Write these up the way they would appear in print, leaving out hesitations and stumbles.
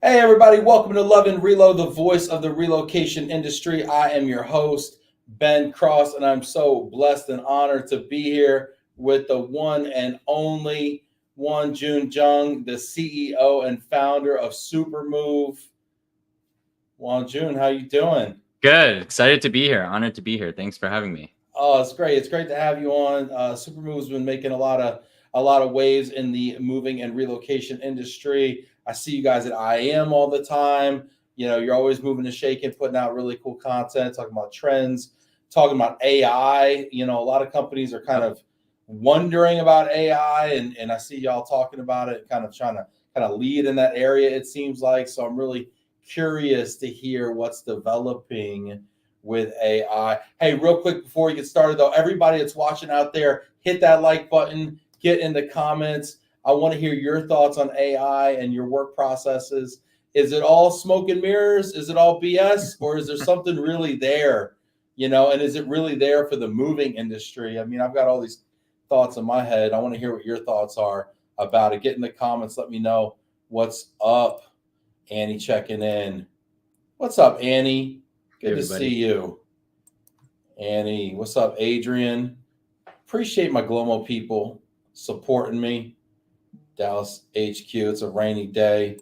Hey everybody, welcome to Love and Reload, the voice of the relocation industry. I am your host, Ben Cross, and I'm so blessed and honored to be here with the one and only Wonjun Jeong, the CEO and founder of Supermove. Wonjun, how you doing? Good. Excited to be here. Honored to be here. Thanks for having me. Oh, it's great. It's great to have you on. Supermove's been making a lot of waves in the moving and relocation industry. I see you guys at IAM all the time. You know, you're always moving and shaking, putting out really cool content, talking about trends, talking about AI. You know, a lot of companies are kind of wondering about AI, and I see y'all talking about it, kind of trying to kind of lead in that area, it seems like. So I'm really curious to hear what's developing with AI. Hey, real quick before we get started, though, everybody that's watching out there, hit that like button, get in the comments. I want to hear your thoughts on AI and your work processes. Is it all smoke and mirrors? Is it all BS? Or is there something really there? You know, and is it really there for the moving industry? I mean, I've got all these thoughts in my head. I want to hear what your thoughts are about it. Get in the comments. Let me know what's up. Annie checking in. What's up, Annie? Good to see you. Annie, what's up, Adrian? Appreciate my Glomo people supporting me. Dallas HQ, it's a rainy day.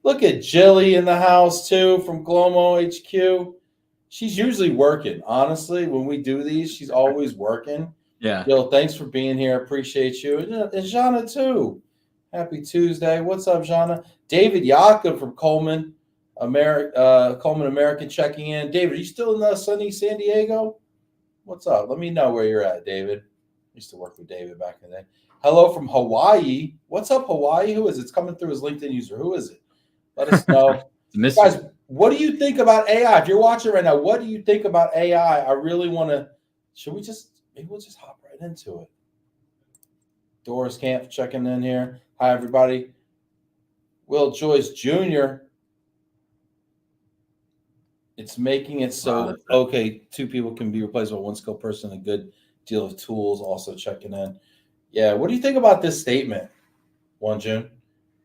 Look at Jilly in the house too from Glomo HQ. She's usually working. Honestly, when we do these, she's always working. Yeah. Jill, thanks for being here. Appreciate you. And Jana too. Happy Tuesday. What's up, Jana? David Yacob from Coleman, Coleman American checking in. David, are you still in sunny San Diego? What's up? Let me know where you're at, David. I used to work with David back in the day. Hello from Hawaii. What's up, Hawaii? Who is it? It's coming through as LinkedIn user. Who is it? Let us know. Guys, what do you think about AI? If you're watching right now, what do you think about AI? I really want to, maybe we'll just hop right into it. Doris Camp checking in here. Hi, everybody. Will Joyce Jr. It's making it so, okay, two people can be replaced by one skilled person, a good deal of tools also checking in. Yeah, what do you think about this statement, Wonjun?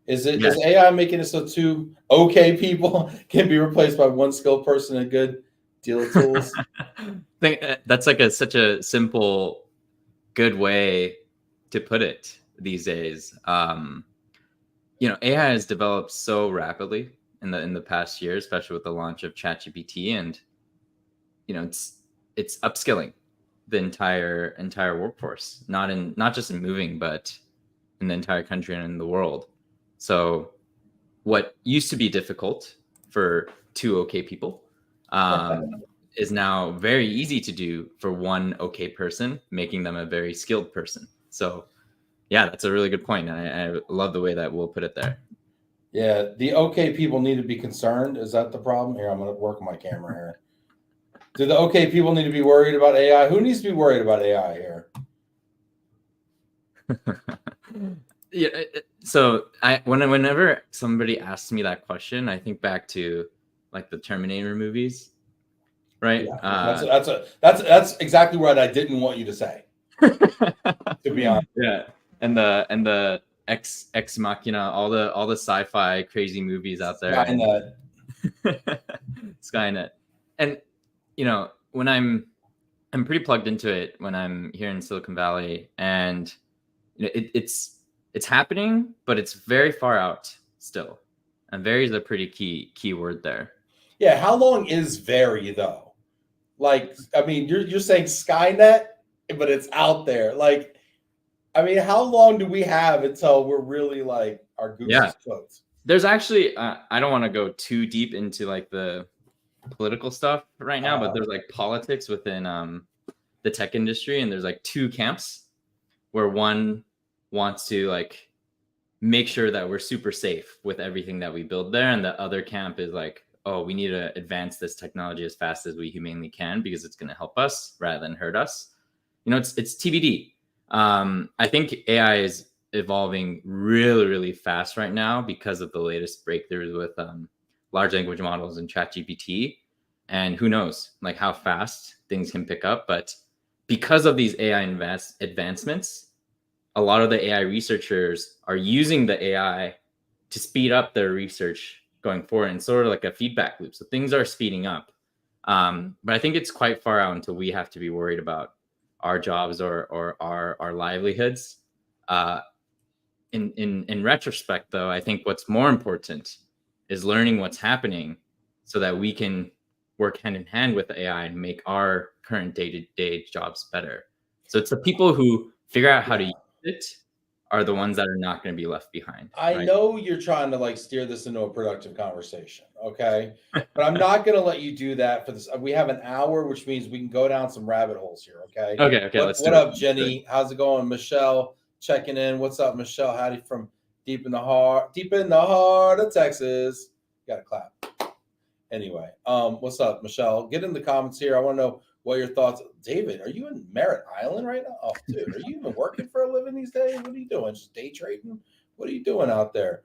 Is AI making it so two okay people can be replaced by one skilled person, a good deal of tools? I think that's like such a simple, good way to put it these days. You know, AI has developed so rapidly in the past year, especially with the launch of Chat GPT, and you know, it's upskilling the entire workforce, not just in moving, but in the entire country and in the world. So what used to be difficult for two okay people is now very easy to do for one okay person, making them a very skilled person. So yeah, that's a really good point. I love the way that we'll put it there. Yeah, the okay people need to be concerned. Is that the problem? Here, I'm going to work my camera here. Do the okay people need to be worried about AI? Who needs to be worried about AI here? Yeah. So whenever somebody asks me that question, I think back to like the Terminator movies, right? Yeah, that's exactly what I didn't want you to say. To be honest. Yeah, and the Ex Machina, all the sci-fi crazy movies out there. Skynet. Skynet. And you know, when I'm pretty plugged into it when I'm here in Silicon Valley, and you know, it's happening, but it's very far out still. And very is a pretty key word there. Yeah, how long is very though? Like, I mean, you're saying Skynet, but it's out there. Like, I mean, how long do we have until we're really like our goose is cooked? There's actually I don't want to go too deep into like the political stuff right now, but there's like politics within the tech industry, and there's like two camps where one wants to like make sure that we're super safe with everything that we build there, and the other camp is like, oh, we need to advance this technology as fast as we humanly can because it's going to help us rather than hurt us. You know, it's TBD. I think AI is evolving really fast right now because of the latest breakthroughs with large language models and Chat GPT. And who knows like how fast things can pick up. But because of these AI advancements, a lot of the AI researchers are using the AI to speed up their research going forward, and sort of like a feedback loop. So things are speeding up. But I think it's quite far out until we have to be worried about our jobs or our livelihoods. In retrospect, though, I think what's more important is learning what's happening so that we can work hand in hand with AI and make our current day-to-day jobs better. So it's the people who figure out how to use it are the ones that are not going to be left behind. I know you're trying to like steer this into a productive conversation, okay? But I'm not going to let you do that for this. We have an hour, which means we can go down some rabbit holes here, okay? Okay. What up, Jenny? How's it going? Michelle checking in. What's up, Michelle? Howdy from deep in the heart of Texas. You got to clap. Anyway, what's up, Michelle? Get in the comments here. I want to know what your thoughts. David, are you in Merritt Island right now? Oh, dude, are you even working for a living these days? What are you doing? Just day trading? What are you doing out there?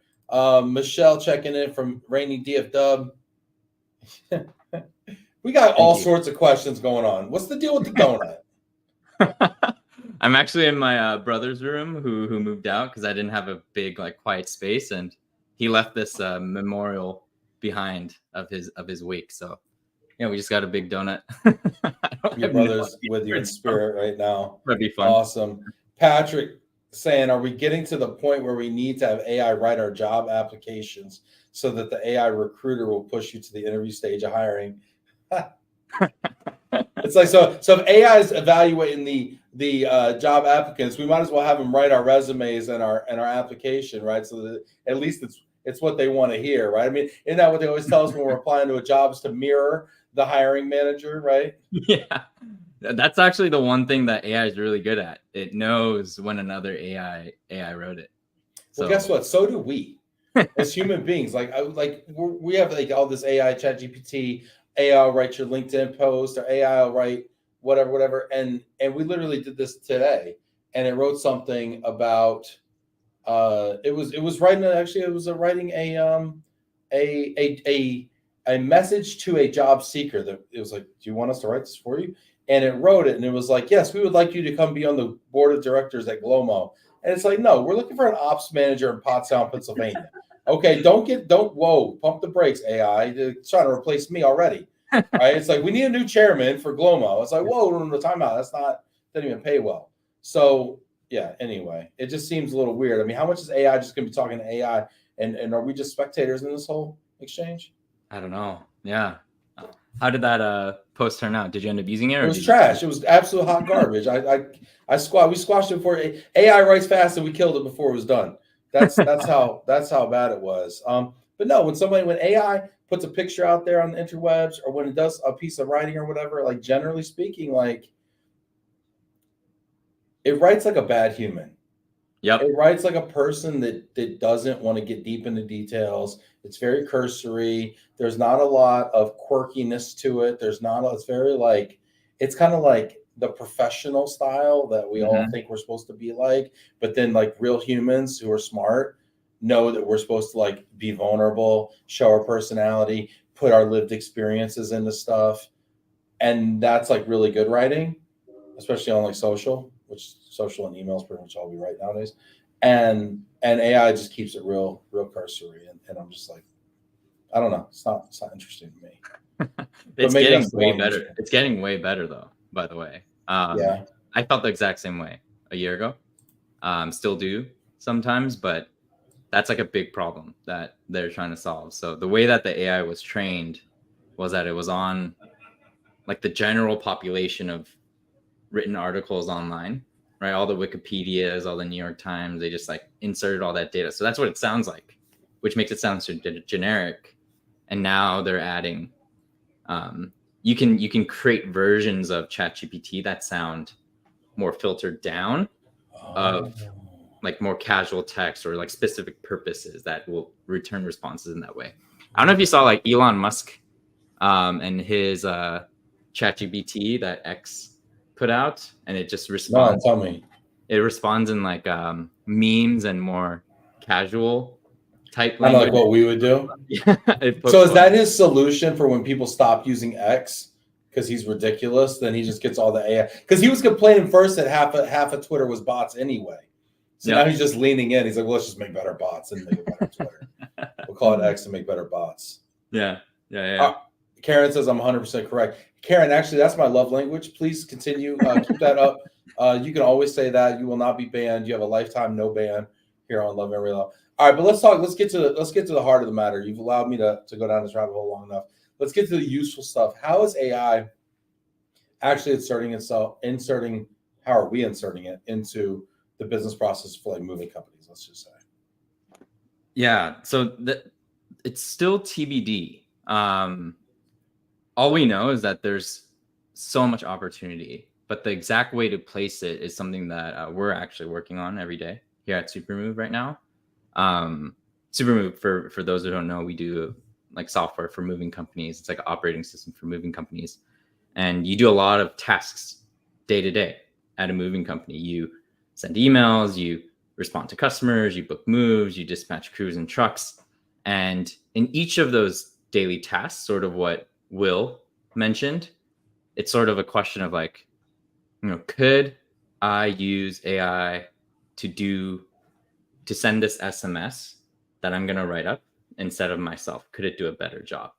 Michelle checking in from rainy DFW. We got all sorts of questions going on. What's the deal with the donut? I'm actually in my brother's room who moved out because I didn't have a big like quiet space, and he left this memorial behind of his wake. So yeah, we just got a big donut. Your brother's with you in spirit right now. That'd be fun. Awesome. Patrick saying, are we getting to the point where we need to have AI write our job applications so that the AI recruiter will push you to the interview stage of hiring? It's like, so if AI is evaluating the job applicants, we might as well have them write our resumes and our application, right? So that at least it's what they want to hear, right? I mean, isn't that what they always tell us when we're applying to a job, is to mirror the hiring manager, right? Yeah, that's actually the one thing that AI is really good at. It knows when another AI wrote it. So well, guess what? So do we as human beings. Like we have like all this AI, Chat GPT, AI will write your LinkedIn post, or AI will write whatever. And we literally did this today, and it wrote something about it was writing a message to a job seeker that it was like, do you want us to write this for you? And it wrote it, and it was like, yes, we would like you to come be on the board of directors at Glomo. And it's like, no, we're looking for an ops manager in Pottstown, Pennsylvania. Okay, don't pump the brakes, AI. They're trying to replace me already. Right? It's like, we need a new chairman for Glomo. It's like, whoa, no, time out. Doesn't even pay well. So yeah, anyway, it just seems a little weird. I mean, how much is AI just gonna be talking to AI? And are we just spectators in this whole exchange? I don't know. Yeah. How did that post turn out? Did you end up using it? Or it was trash. It was absolute hot garbage. We squashed it before. AI writes fast, and we killed it before it was done. That's how bad it was. But no, when AI puts a picture out there on the interwebs, or when it does a piece of writing or whatever, like generally speaking, like it writes like a bad human. Yep. It writes like a person that doesn't want to get deep into details. It's very cursory. There's not a lot of quirkiness to it. It's very like, it's kind of like the professional style that we all think we're supposed to be like, but then like real humans who are smart know that we're supposed to like be vulnerable, show our personality, put our lived experiences into stuff. And that's like really good writing, especially on like social and emails pretty much all we write nowadays. And AI just keeps it real cursory. And I'm just like, I don't know. It's not interesting to me. It's getting way better. It's getting way better though, by the way. Yeah. I felt the exact same way a year ago. Still do sometimes, but that's like a big problem that they're trying to solve. So the way that the AI was trained was that it was on like the general population of written articles online, right? All the Wikipedias, all the New York Times, they just like inserted all that data. So that's what it sounds like, which makes it sound so generic. And now they're adding, you can create versions of Chat GPT that sound more filtered down of like more casual text or like specific purposes that will return responses in that way. I don't know if you saw like Elon Musk and his Chat GPT that X put out, and it just responds. No, tell me. It responds in like memes and more casual type language. Kind of like what we would do. Yeah. So is that his solution for when people stop using X because he's ridiculous? Then he just gets all the AI, because he was complaining first that half of Twitter was bots anyway. So now he's just leaning in. He's like, well, let's just make better bots and make a better Twitter. We'll call it X and make better bots. Yeah. Karen says I'm 100% correct. Karen, actually, that's my love language. Please continue. Keep that up. You can always say that. You will not be banned. You have a lifetime no ban here on Love and Relo. All right, but let's talk. Let's get to the heart of the matter. You've allowed me to go down this rabbit hole long enough. Let's get to the useful stuff. How is AI actually inserting? How are we inserting it into the business process for like moving companies? Let's just say. Yeah. So it's still TBD. All we know is that there's so much opportunity, but the exact way to place it is something that we're actually working on every day here at Supermove right now. Supermove, for those who don't know, we do like software for moving companies. It's like an operating system for moving companies. And you do a lot of tasks day to day at a moving company. You send emails, you respond to customers, you book moves, you dispatch crews and trucks. And in each of those daily tasks, sort of what Will mentioned, it's sort of a question of like, could I use AI to send this SMS that I'm going to write up instead of myself? Could it do a better job?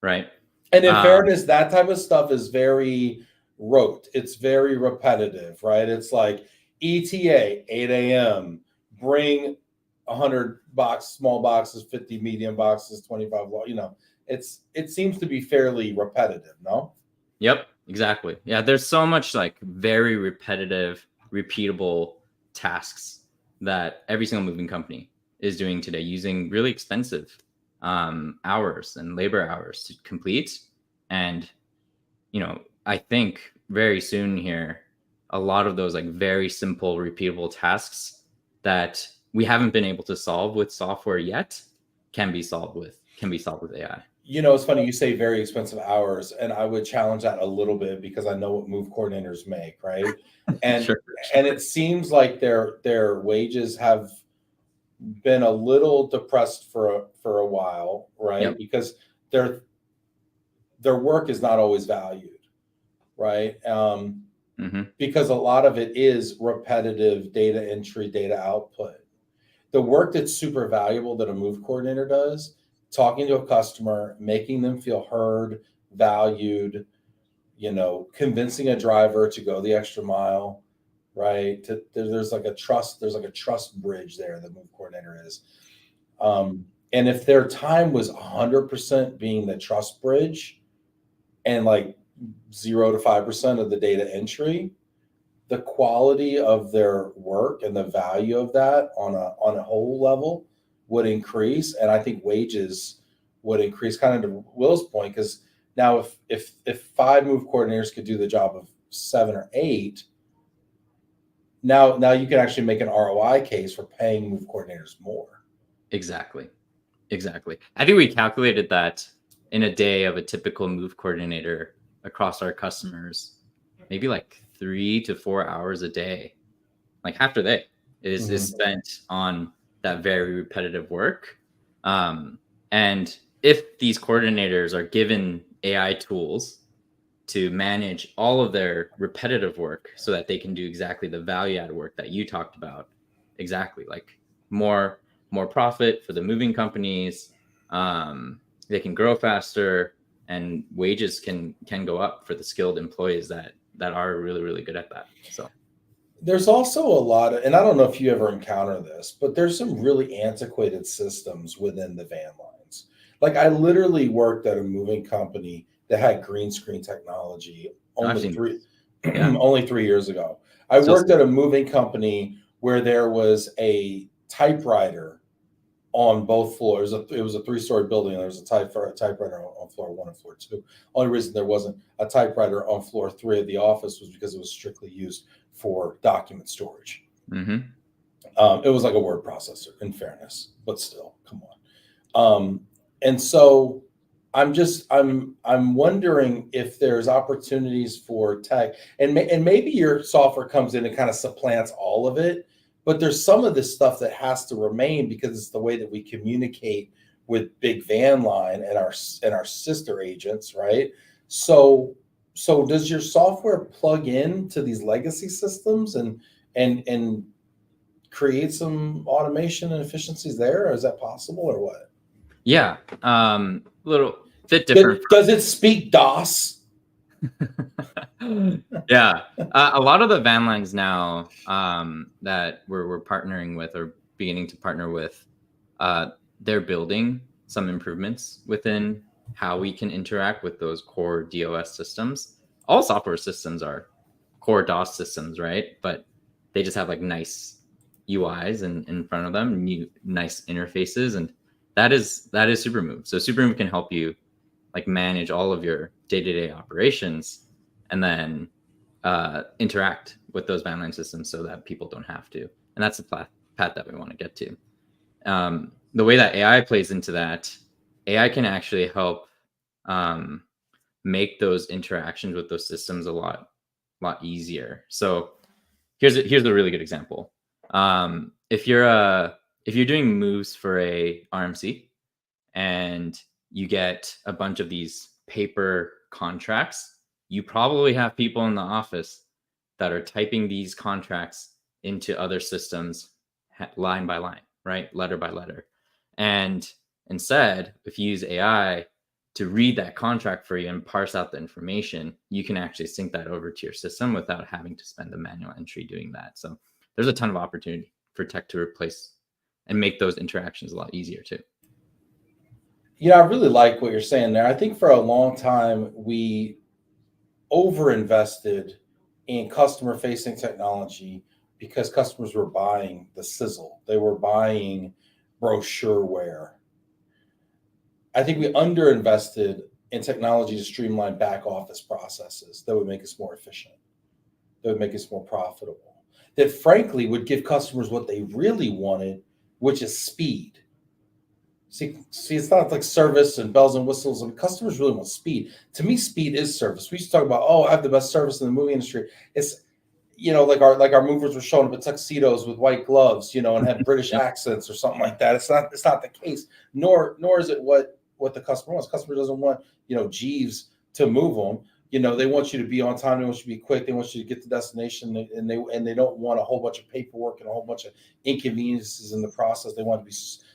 Right. And in fairness, that type of stuff is very rote. It's very repetitive, right? It's like ETA, 8 a.m., bring 100 small boxes, 50 medium boxes, 25 large, it seems to be fairly repetitive, no? Yep, exactly. Yeah, there's so much like very repetitive, repeatable tasks that every single moving company is doing today using really expensive hours and labor hours to complete. And, I think very soon here, a lot of those like very simple, repeatable tasks that we haven't been able to solve with software yet can be solved with AI. It's funny you say very expensive hours, and I would challenge that a little bit because I know what move coordinators make, right? And Sure. And it seems like their wages have been a little depressed for a while, right? Yep. Because their work is not always valued, right? Because a lot of it is repetitive data entry, data output. The work that's super valuable that a move coordinator does, talking to a customer, making them feel heard, valued, convincing a driver to go the extra mile, right? There's like a trust bridge there that move coordinator is. And if their time was 100% being the trust bridge and like 0 to 5% of the data entry, the quality of their work and the value of that on a whole level would increase, and I think wages would increase. Kind of to Will's point, because now if 5 move coordinators could do the job of 7 or 8, now you can actually make an ROI case for paying move coordinators more. Exactly. I think we calculated that in a day of a typical move coordinator across our customers, maybe like 3 to 4 hours a day, like half their day is spent on that very repetitive work. And if these coordinators are given AI tools to manage all of their repetitive work so that they can do exactly the value add work that you talked about, exactly like more profit for the moving companies, they can grow faster, and wages can go up for the skilled employees that are really, really good at that. So there's also a lot of, and I don't know if you ever encounter this, but there's some really antiquated systems within the van lines. Like I literally worked at a moving company that had green screen technology only 3 years ago. I worked at a moving company where there was a typewriter on both floors. It was a 3-story building. There was a typewriter on floor 1 and floor 2. Only reason there wasn't a typewriter on floor 3 of the office was because it was strictly used for document storage. It was like a word processor, in fairness, but still, come on. And so I'm wondering if there's opportunities for tech, and maybe your software comes in and kind of supplants all of it. But there's some of this stuff that has to remain because it's the way that we communicate with Big Van Line and our sister agents, right? So does your software plug in to these legacy systems and create some automation and efficiencies there? Or is that possible, or what? Yeah, little bit different. Does it speak DOS? Yeah, a lot of the van lines now that we're partnering with or beginning to partner with, they're building some improvements within how we can interact with those core DOS systems. All software systems are core DOS systems, right? But they just have like nice UIs in front of them, new nice interfaces, and that is Supermove. So Supermove can help you like manage all of your day-to-day operations and then interact with those boundary systems so that people don't have to. And that's the path that we want to get to. The way that AI plays into that, AI can actually help make those interactions with those systems a lot easier. So here's a really good example. If you're doing moves for a RMC and you get a bunch of these paper contracts, you probably have people in the office that are typing these contracts into other systems line by line, right? Letter by letter. And instead, if you use AI to read that contract for you and parse out the information, you can actually sync that over to your system without having to spend the manual entry doing that. So there's a ton of opportunity for tech to replace and make those interactions a lot easier too. I really like what you're saying there. I think for a long time we overinvested in customer facing technology because customers were buying the sizzle. They were buying brochureware. I think we underinvested in technology to streamline back office processes that would make us more efficient, that would make us more profitable, that frankly would give customers what they really wanted, which is speed. See, it's not like service and bells and whistles. I mean, customers really want speed. To me, speed is service. We used to talk about, oh, I have the best service in the movie industry. It's, like our movers were showing up in tuxedos with white gloves, and had British accents or something like that. It's not the case. Nor is it what the customer wants. Customer doesn't want, Jeeves to move them. They want you to be on time. They want you to be quick. They want you to get to the destination, and they don't want a whole bunch of paperwork and a whole bunch of inconveniences in the process. They want to be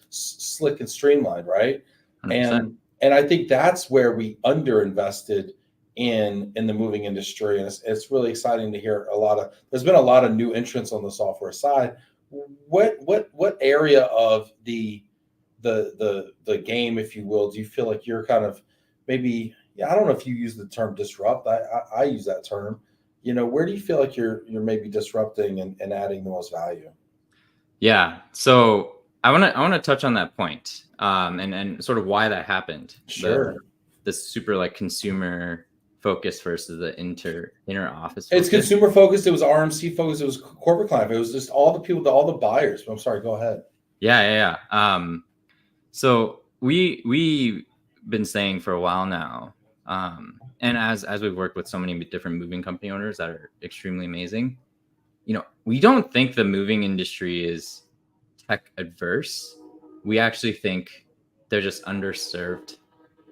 slick and streamlined, right? 100%. And I think that's where we underinvested in the moving industry, and it's really exciting to hear there's been a lot of new entrants on the software side. What area of the game, if you will, do you feel like you're kind of maybe, I don't know if you use the term disrupt. I use that term. Where do you feel like you're maybe disrupting and adding the most value? Yeah. So I want to touch on that point, and sort of why that happened. Sure. The super like consumer focus versus the inner office It's focus. consumer focused. It was RMC focused. It was corporate client. It was just all the people, all the buyers. I'm sorry. Go ahead. Yeah. So we been saying for a while now, and as we've worked with so many different moving company owners that are extremely amazing, we don't think the moving industry is tech adverse. We actually think they're just underserved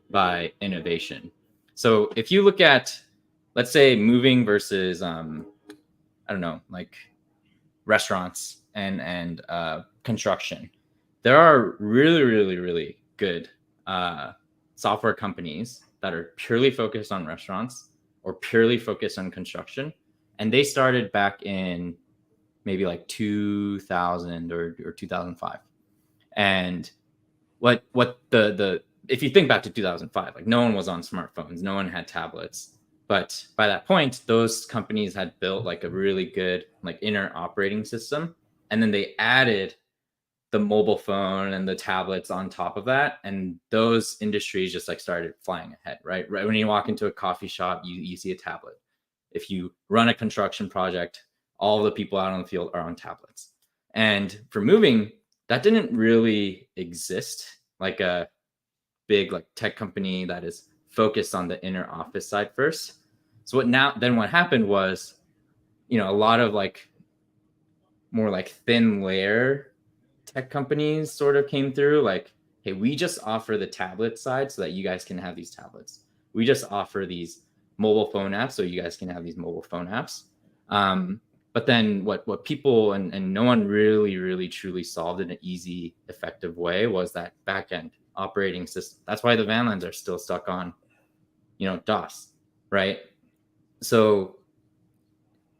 by innovation. So if you look at, let's say, moving versus I don't know, like restaurants and construction, there are really good software companies that are purely focused on restaurants or purely focused on construction, and they started back in maybe like 2000 or 2005. And what the if you think back to 2005, like no one was on smartphones, no one had tablets. But by that point, those companies had built like a really good like inner operating system. And then they added the mobile phone and the tablets on top of that. And those industries just like started flying ahead, right? Right when you walk into a coffee shop, you see a tablet. If you run a construction project, all the people out on the field are on tablets. And for moving, that didn't really exist, like a big like tech company that is focused on the inner office side first. So what happened was, a lot of like more like thin layer tech companies sort of came through, like, hey, we just offer the tablet side so that you guys can have these tablets. We just offer these mobile phone apps so you guys can have these mobile phone apps. But then what people and no one really truly solved in an easy, effective way was that back end. operating system. That's why the van lines are still stuck on, DOS, right? So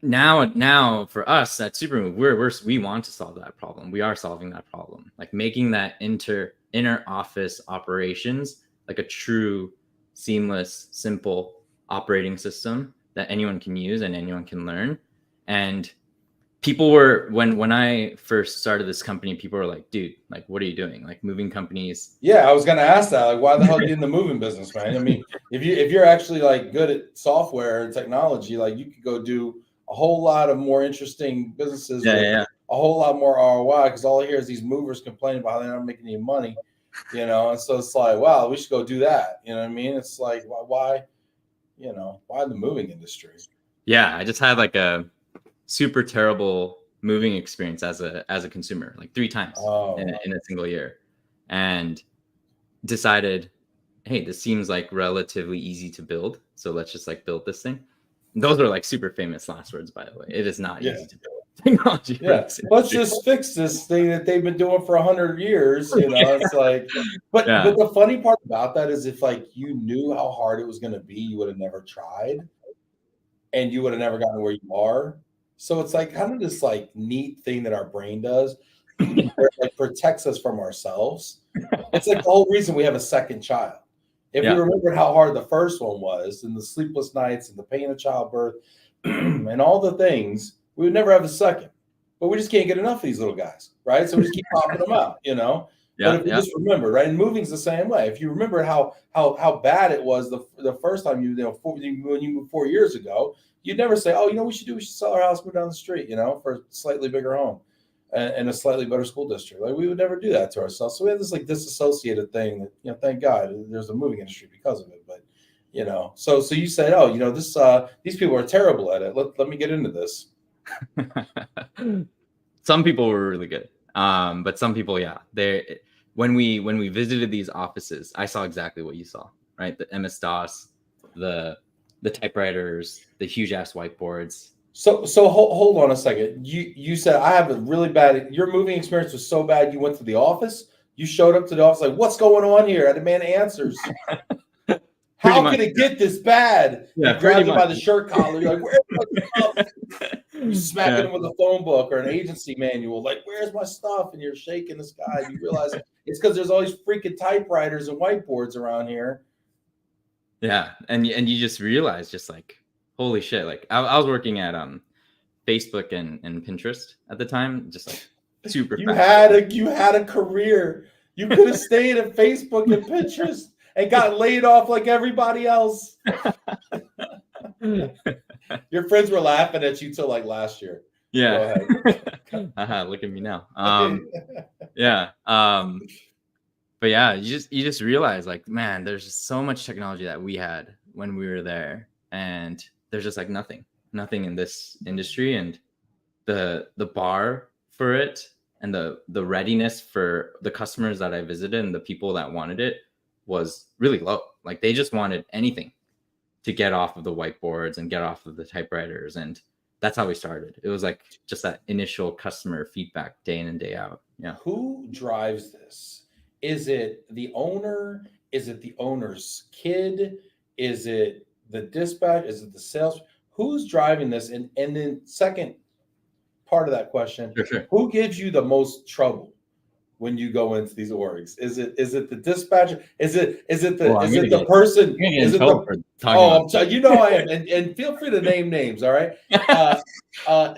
now for us at Supermove, we want to solve that problem. We are solving that problem, like making that inner office operations like a true, seamless, simple operating system that anyone can use and anyone can learn. And people were, when I first started this company, people were like, dude, like, what are you doing? Like, moving companies. Yeah, I was gonna ask that. Like, why the hell are you in the moving business, man? I mean, if you're actually like good at software and technology, like you could go do a whole lot of more interesting businesses with a whole lot more ROI, because all I hear is these movers complaining about how they're not making any money, and so it's like, wow, we should go do that. You know what I mean? It's like, why the moving industry? Yeah, I just had like a super terrible moving experience as a consumer, like 3 times in a single year, and decided, hey, this seems like relatively easy to build, so let's just like build this thing. Those are like super famous last words, by the way. It is not easy to build technology. Yeah, let's just fix this thing that they've been doing for 100 years. It's like, but the funny part about that is, if like you knew how hard it was going to be, you would have never tried, and you would have never gotten where you are. So it's like kind of this like neat thing that our brain does, where it like protects us from ourselves. It's like the whole reason we have a second child. If we remembered how hard the first one was, and the sleepless nights and the pain of childbirth and all the things, we would never have a second. But we just can't get enough of these little guys, right? So we just keep popping them out, But if you just remember, right, and moving's the same way. If you remember how bad it was the first time when you moved 4 years ago, you'd never say, oh, we should sell our house, move down the street, for a slightly bigger home and a slightly better school district. Like, we would never do that to ourselves. So we have this like disassociated thing that, thank God there's a moving industry because of it. But so you said, oh, these people are terrible at it. Let me get into this. Some people were really good, but some people, when we visited these offices, I saw exactly what you saw, right? The MS-DOS, the typewriters, the huge ass whiteboards. So hold on a second. You said, I have a really bad, your moving experience was so bad you went to the office? You showed up to the office like, what's going on here? I demand answers. How can it get this bad? Yeah, you grabbed him by the shirt collar. You're like, where's my stuff? You smacking him with a phone book or an agency manual. Like, where's my stuff? And you're shaking this guy. You realize it's because there's all these freaking typewriters and whiteboards around here. Yeah, and you just realize, just like, holy shit! Like, I was working at Facebook and Pinterest at the time, just like super. You had a career. You could have stayed at Facebook and Pinterest and got laid off like everybody else. Your friends were laughing at you till like last year. Yeah. Look at me now. But yeah, you just realize, like, man, there's just so much technology that we had when we were there, and there's just like nothing in this industry, and the bar for it and the readiness for the customers that I visited and the people that wanted it was really low. Like, they just wanted anything to get off of the whiteboards and get off of the typewriters, and that's how we started. It was like just that initial customer feedback day in and day out. Yeah. Who drives this? Is it the owner? Is it the owner's kid? Is it the dispatch? Is it the sales? Who's driving this? And then second part of that question, sure. Who gives you the most trouble when you go into these orgs? Is it the dispatcher? Is it the person? Is it the I am, and feel free to name names. All right.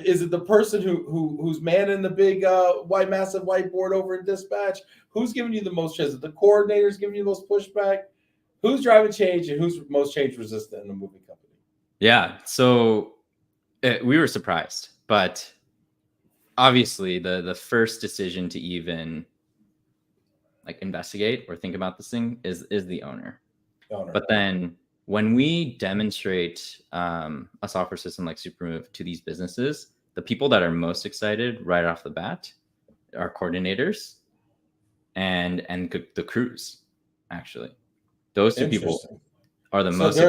Is it the person who's manning the big massive whiteboard over in dispatch? Who's giving you the most change? Is it the coordinators giving you the most pushback? Who's driving change, and who's most change resistant in the moving company? Yeah. So we were surprised, but obviously the first decision to even like investigate or think about this thing is the owner. But then when we demonstrate a software system like Supermove to these businesses, the people that are most excited right off the bat are coordinators and the crews. Actually, those two people are the most.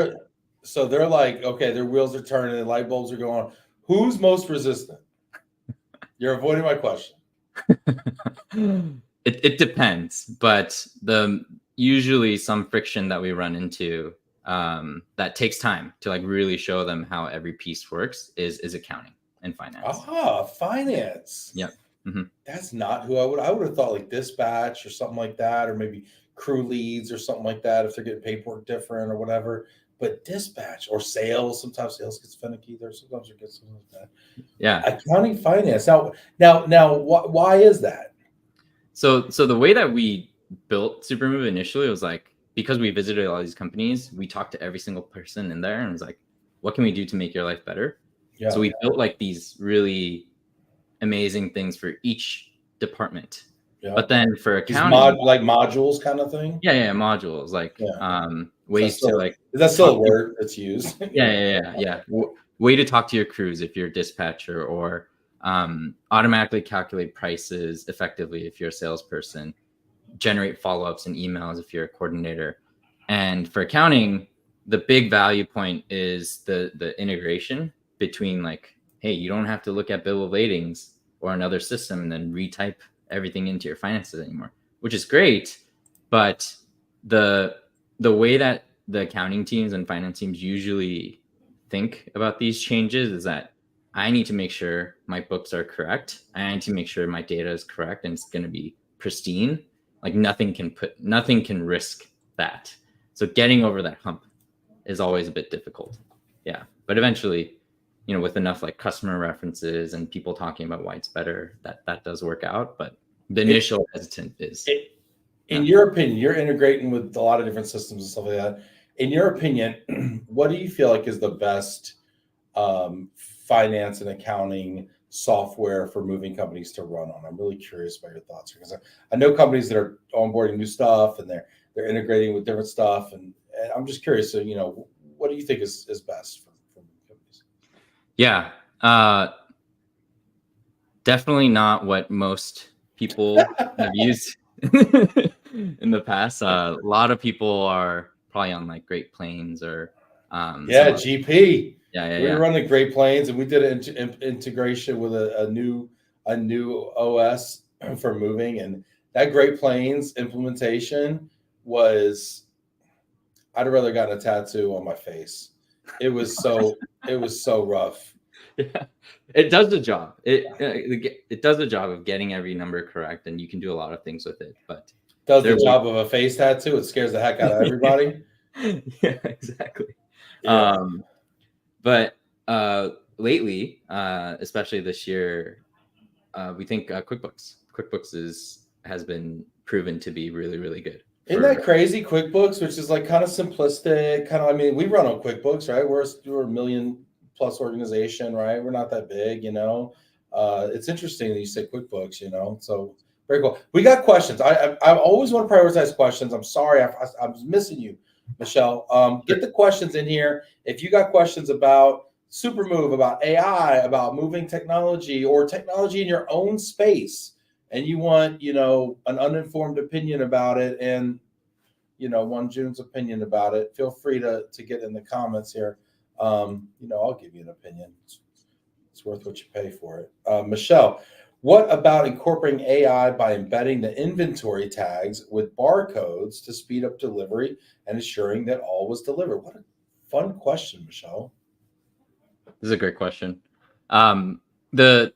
So they're like, okay, their wheels are turning, the light bulbs are going on. Who's most resistant? You're avoiding my question. It depends, but the usually some friction that we run into that takes time to like really show them how every piece works is accounting and finance. Finance. Yep. Mm-hmm. That's not who I would have thought, like dispatch or something like that, or maybe crew leads or something like that if they're getting paperwork different or whatever. But dispatch or sales, sometimes sales gets finicky there. Sometimes it gets something like that. Yeah. Accounting, finance. Now, why is that? So the way that we built Supermove initially was like, because we visited all these companies, we talked to every single person in there and was like, what can we do to make your life better? Yeah. So we built like these really amazing things for each department. Yeah. But then for accounting, like modules kind of thing. Yeah, modules like ways still, to like. Is that still a word that's used? Yeah. Way to talk to your crews if you're a dispatcher, or automatically calculate prices effectively if you're a salesperson, generate follow-ups and emails if you're a coordinator. And for accounting, the big value point is the integration between like, hey, you don't have to look at bill of ladings or another system and then retype everything into your finances anymore, which is great. But the way that the accounting teams and finance teams usually think about these changes is that I need to make sure my books are correct. I need to make sure my data is correct and it's going to be pristine. Like nothing can risk that. So getting over that hump is always a bit difficult. Yeah. But eventually, with enough like customer references and people talking about why it's better, that does work out. But the initial hesitant is. In your opinion, you're integrating with a lot of different systems and stuff like that. In your opinion, what do you feel like is the best finance and accounting software for moving companies to run on? I'm really curious about your thoughts, because I know companies that are onboarding new stuff and they're integrating with different stuff, and I'm just curious. So, what do you think is best for companies? Yeah, definitely not what most people have used in the past. A lot of people are probably on like Great Plains or GP. Yeah. We were running Great Plains, and we did an integration with a new OS for moving, and that Great Plains implementation was, I'd have rather gotten a tattoo on my face. It was so rough. Yeah, it does the job. It does the job of getting every number correct, and you can do a lot of things with it. But does the job of a face tattoo. It scares the heck out of everybody. Yeah, exactly. Yeah. But lately, especially this year, we think QuickBooks has been proven to be really, really good. Isn't that crazy? QuickBooks, which is like kind of simplistic, I mean, we run on QuickBooks, right? We're a $1 million+ organization, right? We're not that big, It's interesting that you say QuickBooks, so very cool. We got questions. I always want to prioritize questions. I'm sorry, I'm missing you, Michelle. Get the questions in here. If you got questions about Supermove, about AI, about moving technology, or technology in your own space, and you want, an uninformed opinion about it, and, Wonjun's opinion about it, feel free to get in the comments here. I'll give you an opinion. It's worth what you pay for it. Michelle, what about incorporating AI by embedding the inventory tags with barcodes to speed up delivery and ensuring that all was delivered? What a fun question, Michelle. This is a great question. The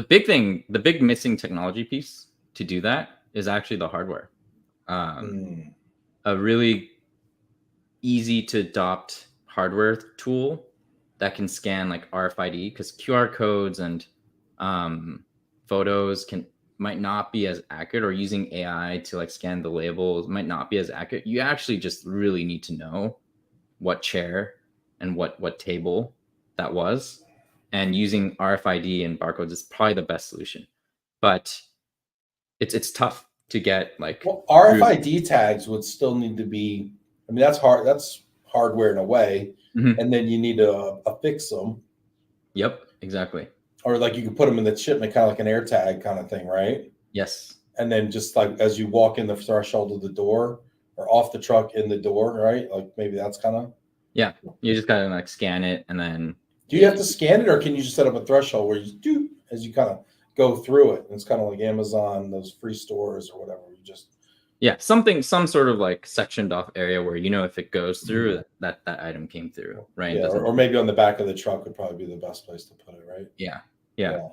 big missing technology piece to do that is actually the hardware. A really easy to adopt hardware tool that can scan like RFID, because QR codes and photos might not be as accurate, or using AI to like scan the labels might not be as accurate. You actually just really need to know what chair and what table that was, and using RFID and barcodes is probably the best solution. But it's tough to get like. Well, RFID tags would still need to be. I mean, that's hard. That's hardware in a way, and then you need to affix them. Yep, exactly. Or like you can put them in the shipment, kind of like an air tag kind of thing, right? Yes. And then just like as you walk in the threshold of the door or off the truck in the door, right? Like maybe that's kind of. Yeah, you just gotta like scan it, and then. Do you have to scan it, or can you just set up a threshold where you do as you kind of go through it? And it's kind of like Amazon, those free stores or whatever. You just Yeah, some sort of like sectioned off area where if it goes through that item came through, right? Yeah, or maybe on the back of the truck would probably be the best place to put it, right? Yeah.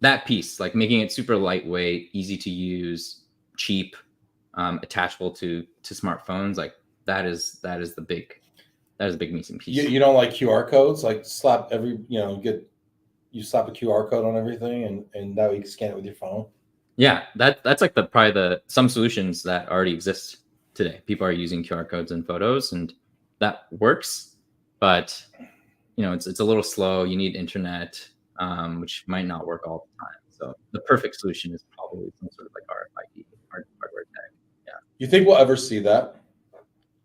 That piece, like making it super lightweight, easy to use, cheap, attachable to smartphones, like that is the big missing piece. You don't like QR codes? Like slap every you slap a QR code on everything, and now you can scan it with your phone. Yeah, that's like probably some solutions that already exist today. People are using QR codes in photos, and that works, but it's a little slow. You need internet, which might not work all the time. So the perfect solution is probably some sort of like RFID, hardware tag. Yeah, You think we'll ever see that?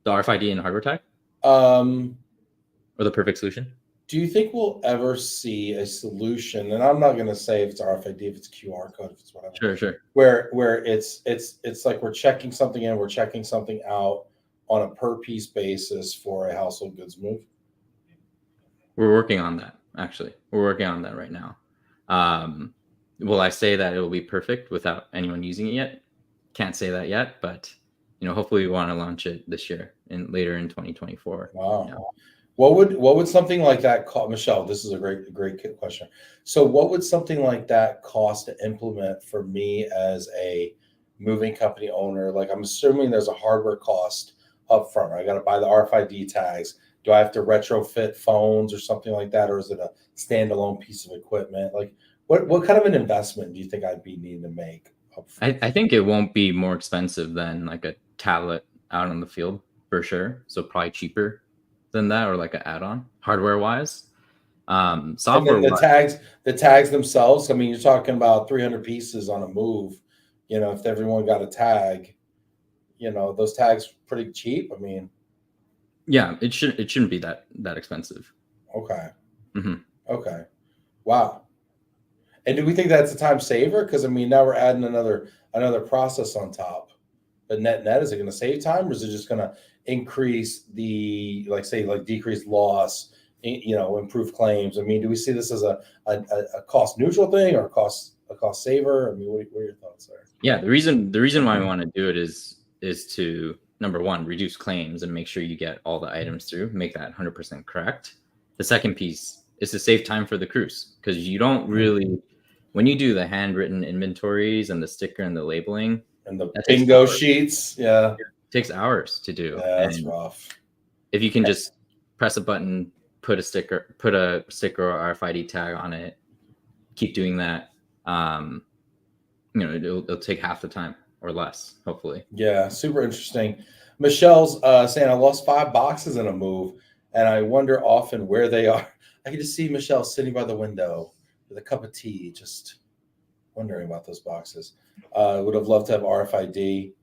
the RFID and hardware tag, Um, or the perfect solution. do you think we'll ever see a solution? And I'm not going to say if it's RFID, if it's QR code, if it's whatever. Sure. Where it's like we're checking something in, we're checking something out on a per piece basis for a household goods move. We're working on that. Actually, we're working on that right now. Will I say that it will be perfect without anyone using it yet? Can't say that yet, but hopefully we want to launch it this year and later in 2024. Wow. What would something like that cost, Michelle? This is a great question. So, what would something like that cost to implement for me as a moving company owner? Like, I'm assuming there's a hardware cost up front. Right? I got to buy the RFID tags. Do I have to retrofit phones or something like that, or is it a standalone piece of equipment? Like, what kind of an investment do you think I'd be needing to make up front? I think it won't be more expensive than like a tablet out on the field for sure. So probably cheaper than that, or like an add-on hardware wise. Software And then the tags themselves. I mean, you're talking about 300 pieces on a move. If everyone got a tag, those tags pretty cheap. I mean, yeah, it shouldn't be that expensive. okay, Mm-hmm. okay, wow. And do we think that's a time saver? Because I mean, now we're adding another process on top. But net is it going to save time, or is it just going to increase the decrease loss? Improve claims. I mean, do we see this as a cost neutral thing or a cost saver? I mean, what are your thoughts there? Yeah, the reason why we want to do it is to, number one, reduce claims and make sure you get all the items through, make that 100% correct. The second piece is to save time for the crews, because you don't really, when you do the handwritten inventories and the sticker and the labeling and the bingo sheets, yeah, it takes hours to do. Yeah, that's rough. If you can just press a button, put a sticker or RFID tag on it, keep doing that, it'll take half the time or less, hopefully. Yeah, super interesting. Michelle's saying I lost 5 boxes in a move, and I wonder often where they are. I can just see Michelle sitting by the window with a cup of tea, just wondering about those boxes. Would have loved to have RFID.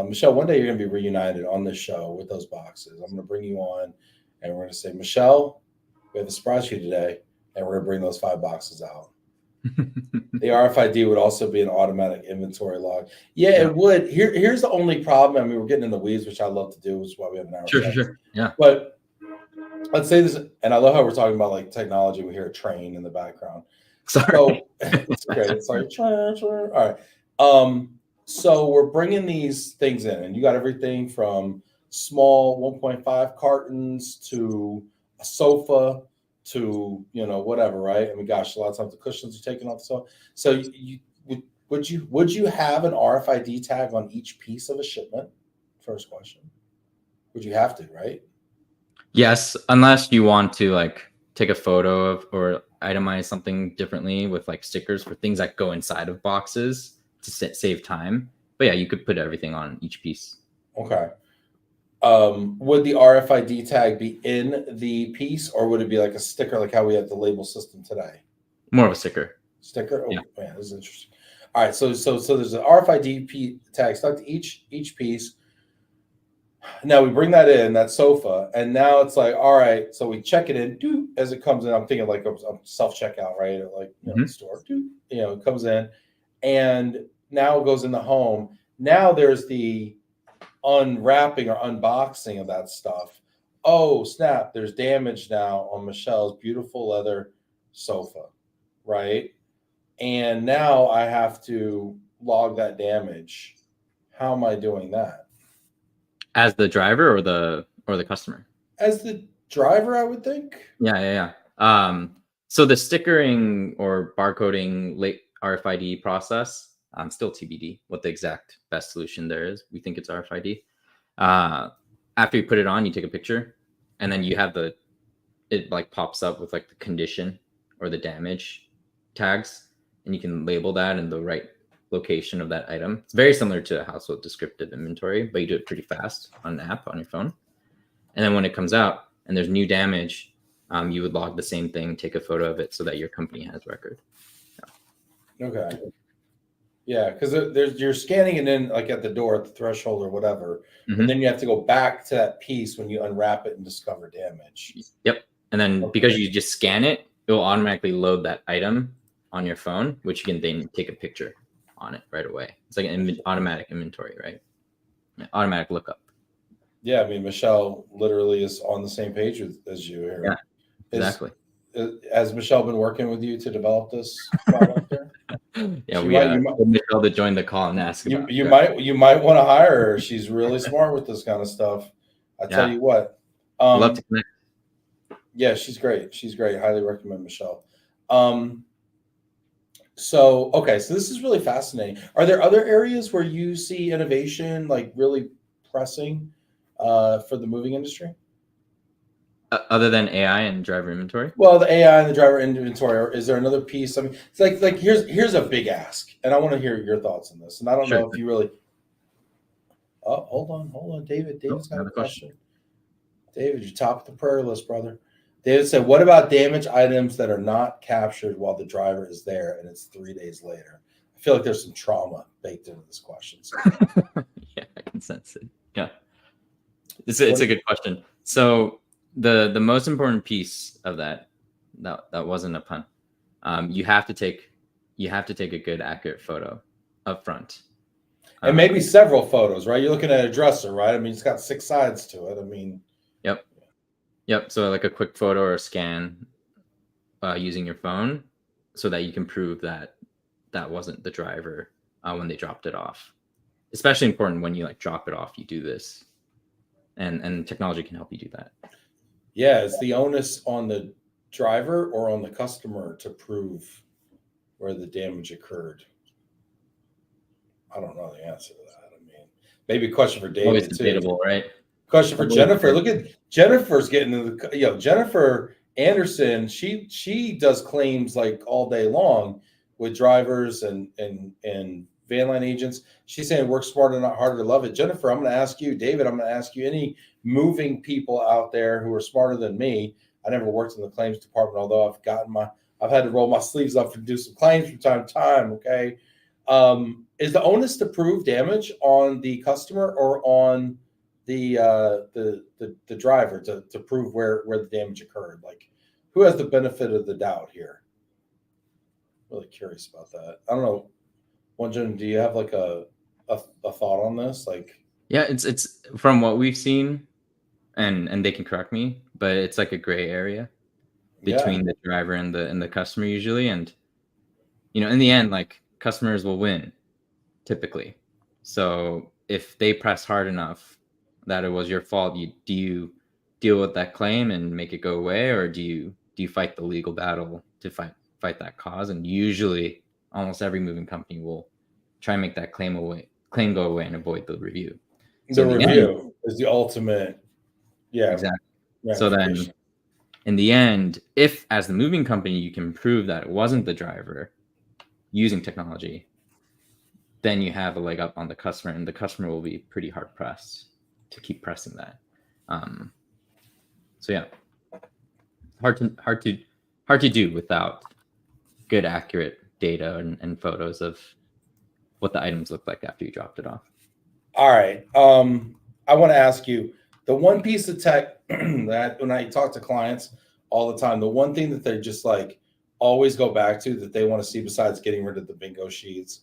Michelle, one day you're going to be reunited on this show with those boxes. I'm going to bring you on, and we're going to say, Michelle, we have a surprise for you today, and we're going to bring those 5 boxes out. The RFID would also be an automatic inventory log. Yeah, it would. Here's the only problem. I mean, we're getting in the weeds, which I love to do, which is why we have an hour. Sure. Yeah. But let's say this, and I love how we're talking about like technology. We hear a train in the background. Sorry. So it's great. It's like, all right. So we're bringing these things in, and you got everything from small 1.5 cartons to a sofa to whatever, right? I mean, gosh, a lot of times the cushions are taken off the sofa. So would you have an RFID tag on each piece of a shipment? First question. Would you have to, right? Yes, unless you want to like take a photo of or itemize something differently with like stickers for things that go inside of boxes to save time. But yeah, you could put everything on each piece. Okay. Would the RFID tag be in the piece, or would it be like a sticker, like how we have the label system today? More of a sticker. Sticker? Oh, yeah. Man, this is interesting. All right, so there's an RFID tag stuck to each piece. Now we bring that in, that sofa, and now it's like, all right, so we check it in as it comes in. I'm thinking like a self-checkout, right? Or like the store, it comes in, and now it goes in the home. Now there's the unwrapping or unboxing of that stuff. Oh, snap, there's damage now on Michelle's beautiful leather sofa, right? And now I have to log that damage. How am I doing that? As the driver or the customer? As the driver, I would think. Yeah. So the stickering or barcoding late RFID process, still TBD what the exact best solution there is. We think it's RFID. After you put it on, you take a picture, and then you have it like pops up with like the condition or the damage tags, and you can label that in the right location of that item. It's very similar to household descriptive inventory, but you do it pretty fast on an app on your phone. And then when it comes out and there's new damage, you would log the same thing, take a photo of it so that your company has record. Okay. Yeah, because you're scanning it in like at the door, at the threshold or whatever, Mm-hmm. and then you have to go back to that piece when you unwrap it and discover damage. Yep. And then because you just scan it, it will automatically load that item on your phone, which you can then take a picture on it right away. It's like an automatic inventory, right? Automatic lookup. Yeah, I mean, Michelle literally is on the same page as you here. Yeah, exactly. Has Michelle been working with you to develop this product there? Yeah, we might Michelle to join the call and ask about you might want to hire her. She's really smart with this kind of stuff. I tell you what. Love to connect. Yeah, she's great. She's great. Highly recommend Michelle. So this is really fascinating. Are there other areas where you see innovation like really pressing for the moving industry? Other than AI and driver inventory? Well, the AI and the driver inventory. Or is there another piece? I mean, it's like here's a big ask, and I want to hear your thoughts on this. And I don't know if you really. Oh, hold on, David. David's got a question. David, you're top of the prayer list, brother. David said, "What about damaged items that are not captured while the driver is there, and it's 3 days later?" I feel like there's some trauma baked into this question. So. Yeah, I can sense it. Yeah, it's a good question. So the most important piece of that wasn't a pun. You have to take a good, accurate photo up front. And maybe several photos, right? You're looking at a dresser, right? I mean, it's got 6 sides to it. I mean, Yep. So like a quick photo or scan using your phone so that you can prove that wasn't the driver when they dropped it off. Especially important when you like drop it off, you do this. And technology can help you do that. Yeah, is the onus on the driver or on the customer to prove where the damage occurred? I don't know the answer to that. I mean, maybe a question for David. Always debatable, right? Question for Jennifer. Look at Jennifer's getting into the Jennifer Anderson. She does claims like all day long with drivers and van line agents. She's saying work smarter, not harder. Love it. Jennifer, I'm going to ask you, David, I'm going to ask you, any moving people out there who are smarter than me. I never worked in the claims department, although I've had to roll my sleeves up and do some claims from time to time. Okay. Is the onus to prove damage on the customer or on the driver to prove where the damage occurred? Like, who has the benefit of the doubt here? Really curious about that. I don't know. Wonjun, do you have like a thought on this? Like, yeah, it's from what we've seen, and they can correct me, but it's like a gray area between the driver and the customer usually, and in the end, like customers will win typically. So if they press hard enough that it was your fault, do you deal with that claim and make it go away, or do you fight the legal battle to fight that cause? And usually almost every moving company will try and make that claim go away and avoid the review. So the review is the ultimate. Yeah, exactly. So then in the end, if as the moving company you can prove that it wasn't the driver using technology, then you have a leg up on the customer, and the customer will be pretty hard pressed to keep pressing that. So yeah, hard to do without good, accurate data and photos of what the items look like after you dropped it off. All right. I want to ask you the one piece of tech that when I talk to clients all the time, the one thing that they just like always go back to that they want to see besides getting rid of the bingo sheets,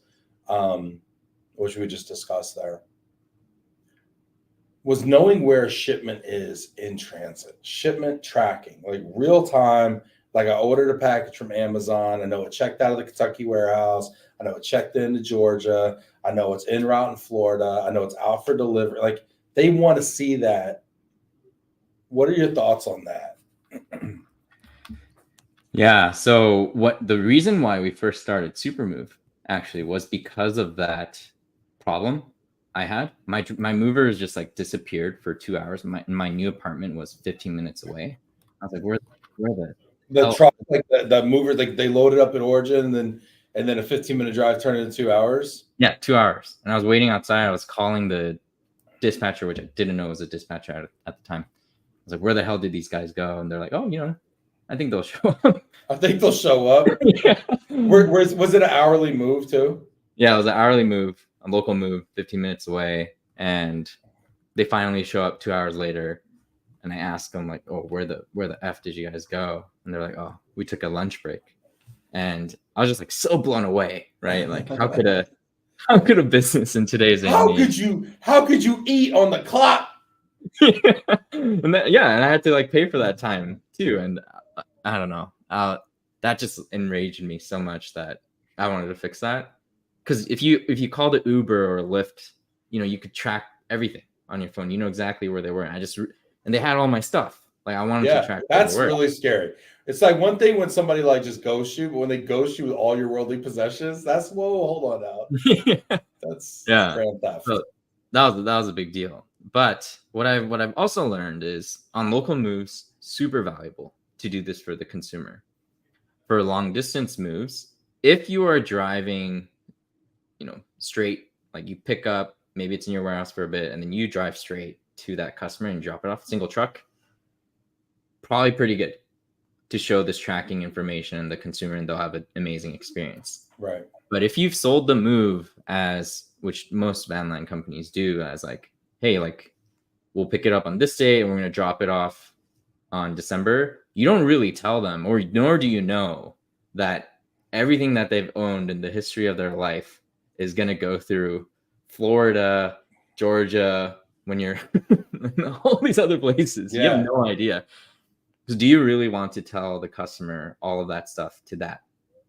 which we just discussed there, was knowing where a shipment is in transit, shipment tracking, like real time, Like I ordered a package from Amazon. I know it checked out of the Kentucky warehouse. I know it checked into Georgia. I know it's en route in Florida. I know it's out for delivery. Like they want to see that. What are your thoughts on that? Yeah. So the reason why we first started Supermove actually was because of that problem I had. My movers just like disappeared for 2 hours. My new apartment was 15 minutes away. I was like, where The hell? truck, like the mover, like they loaded up in Origin, and then a 15-minute drive turned into 2 hours. Yeah, 2 hours. And I was waiting outside. I was calling the dispatcher, which I didn't know was a dispatcher at the time. I was like, where the hell did these guys go? And they're like, oh, I think they'll show up. I think they'll show up. Yeah. Was it an hourly move too? Yeah, it was an hourly move, a local move, 15 minutes away. And they finally show up 2 hours later. And I asked them like, oh, where the F did you guys go? And they're like, oh, we took a lunch break. And I was just like so blown away, right? Like how could a business in today's day how could you eat on the clock? And I had to like pay for that time too. And I don't know. That just enraged me so much that I wanted to fix that. Because if you called it Uber or Lyft, you could track everything on your phone. You know exactly where they were. And they had all my stuff. Like I wanted to track. That's really scary. It's like one thing when somebody like just ghosts you, but when they ghost you with all your worldly possessions, that's whoa, hold on now. That's grand theft. So that was a big deal. But what I've also learned is on local moves, super valuable to do this for the consumer. For long distance moves, if you are driving, straight, like you pick up, maybe it's in your warehouse for a bit, and then you drive straight to that customer and drop it off, single truck, probably pretty good to show this tracking information and the consumer, and they'll have an amazing experience. Right. But if you've sold the move as, which most vanline companies do, as like, hey, like we'll pick it up on this day and we're going to drop it off on December, you don't really tell them, or nor do you know that everything that they've owned in the history of their life is going to go through Florida, Georgia, when you're all these other places. You have no idea. So do you really want to tell the customer all of that stuff to that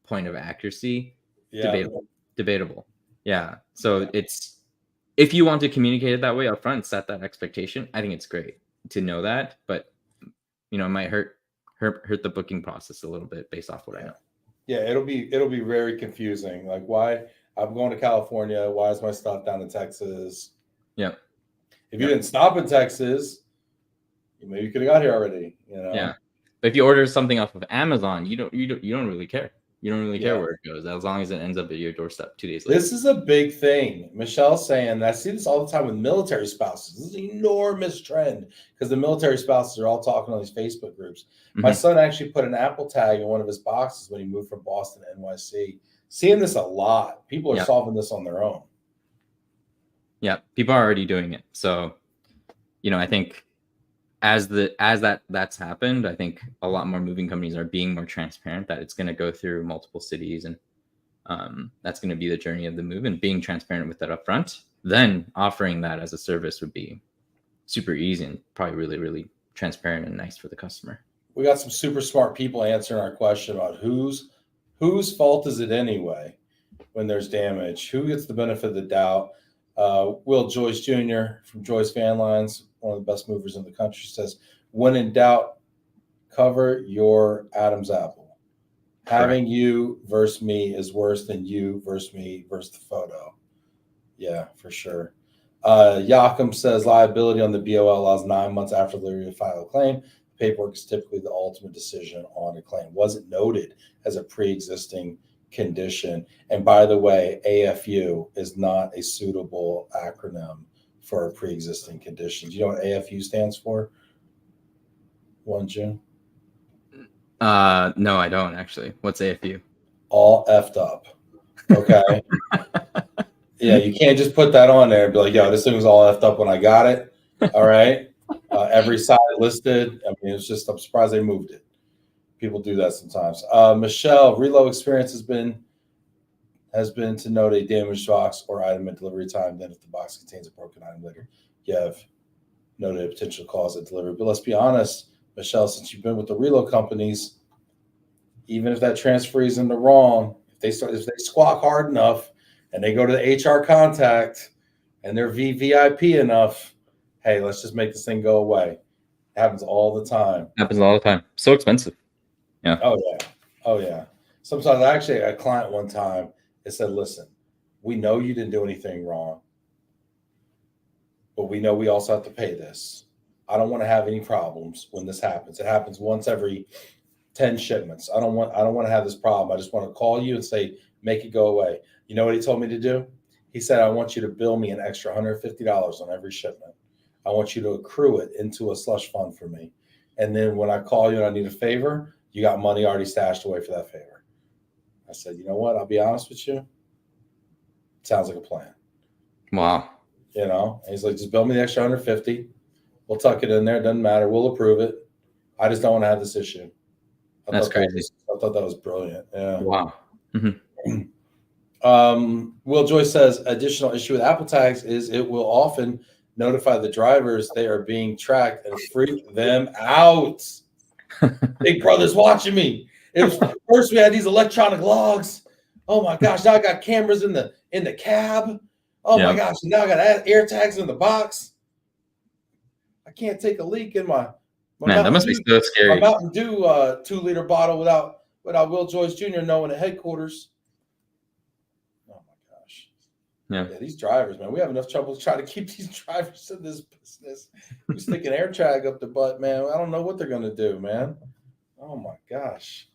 point of accuracy? Debatable. Yeah. So it's, if you want to communicate it that way up front, set that expectation, I think it's great to know that, but it might hurt the booking process a little bit based off what I know. Yeah, it'll be very confusing. Like, why I'm going to California, why is my stuff down in Texas? Yeah. If you didn't stop in Texas, maybe you could have got here already. Yeah. But if you order something off of Amazon, you don't really care. You don't really care where it goes, as long as it ends up at your doorstep 2 days later. This is a big thing. Michelle's saying, I see this all the time with military spouses. This is an enormous trend because the military spouses are all talking on these Facebook groups. Mm-hmm. My son actually put an Apple tag in one of his boxes when he moved from Boston to NYC. Seeing this a lot. People are solving this on their own. Yeah, people are already doing it. So, I think that's happened, I think a lot more moving companies are being more transparent that it's going to go through multiple cities, and that's going to be the journey of the move, and being transparent with that up front, then offering that as a service would be super easy and probably really, really transparent and nice for the customer. We got some super smart people answering our question about whose fault is it anyway when there's damage? Who gets the benefit of the doubt? Will Joyce Jr. from Joyce Van Lines, one of the best movers in the country, says, when in doubt, cover your Adam's apple. Correct. Having you versus me is worse than you versus me versus the photo. Yeah, for sure. Yakum says liability on the BOL allows 9 months after delivery to file a claim. Paperwork is typically the ultimate decision on a claim. Wasn't noted as a pre-existing condition. And by the way, AFU is not a suitable acronym for a pre-existing condition. Do you know what AFU stands for? Wonjun? No, I don't actually. What's AFU? All effed up. Okay. Yeah, you can't just put that on there and be like, yo, this thing was all effed up when I got it. All right. Every side listed. I mean, it's just, I'm surprised they moved it. People do that sometimes. Michelle, Relo experience has been to note a damaged box or item at delivery time. Then if the box contains a broken item later, you have noted a potential cause of delivery. But let's be honest, Michelle, since you've been with the Relo companies, even if that transferee is in the wrong, if they squawk hard enough and they go to the HR contact and they're VIP enough, hey, let's just make this thing go away. It happens all the time. Happens all the time. So expensive. Yeah. Oh yeah. Oh yeah. Sometimes actually a client one time, it said, listen, we know you didn't do anything wrong, but we know we also have to pay this. I don't want to have any problems when this happens. It happens once every 10 shipments. I don't want to have this problem. I just want to call you and say, make it go away. You know what he told me to do? He said, I want you to bill me an extra $150 on every shipment. I want you to accrue it into a slush fund for me. And then when I call you and I need a favor, you got money already stashed away for that favor. I said, you know what? I'll be honest with you. Sounds like a plan. Wow. You know, and he's like, just bill me the extra 150. We'll tuck it in there. Doesn't matter. We'll approve it. I just don't want to have this issue. That's crazy. I thought that was brilliant. Yeah. Wow. Mm-hmm. Will Joyce says additional issue with Apple tags is it will often notify the drivers they are being tracked and freak them out. Big Brother's watching me. It was first we had these electronic logs. Oh my gosh! Now I got cameras in the cab. Oh my gosh! Now I got air tags in the box. I can't take a leak in my man. That must be so scary. My Mountain Dew 2-liter bottle without Will Joyce Jr. knowing at headquarters. Oh my gosh! Yeah, these drivers, man. We have enough trouble trying to keep these drivers in this business. We stick an air tag up the butt, man. I don't know what they're gonna do, man. Oh my gosh.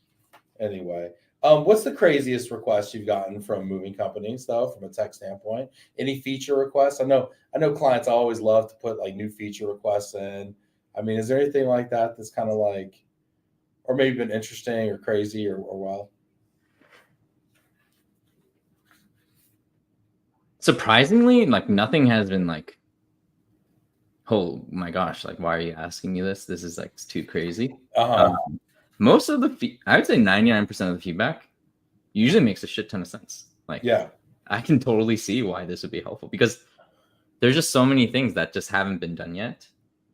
Anyway, what's the craziest request you've gotten from moving companies, though, from a tech standpoint? Any feature requests? I know clients always love to put like new feature requests in. I mean, is there anything like that that's kind of like, or maybe been interesting or crazy or wild? Surprisingly, like nothing has been like, oh my gosh, like why are you asking me this? This is like too crazy. Most of the I would say 99% of the feedback usually makes a shit ton of sense. Like, yeah, I can totally see why this would be helpful because there's just so many things that just haven't been done yet.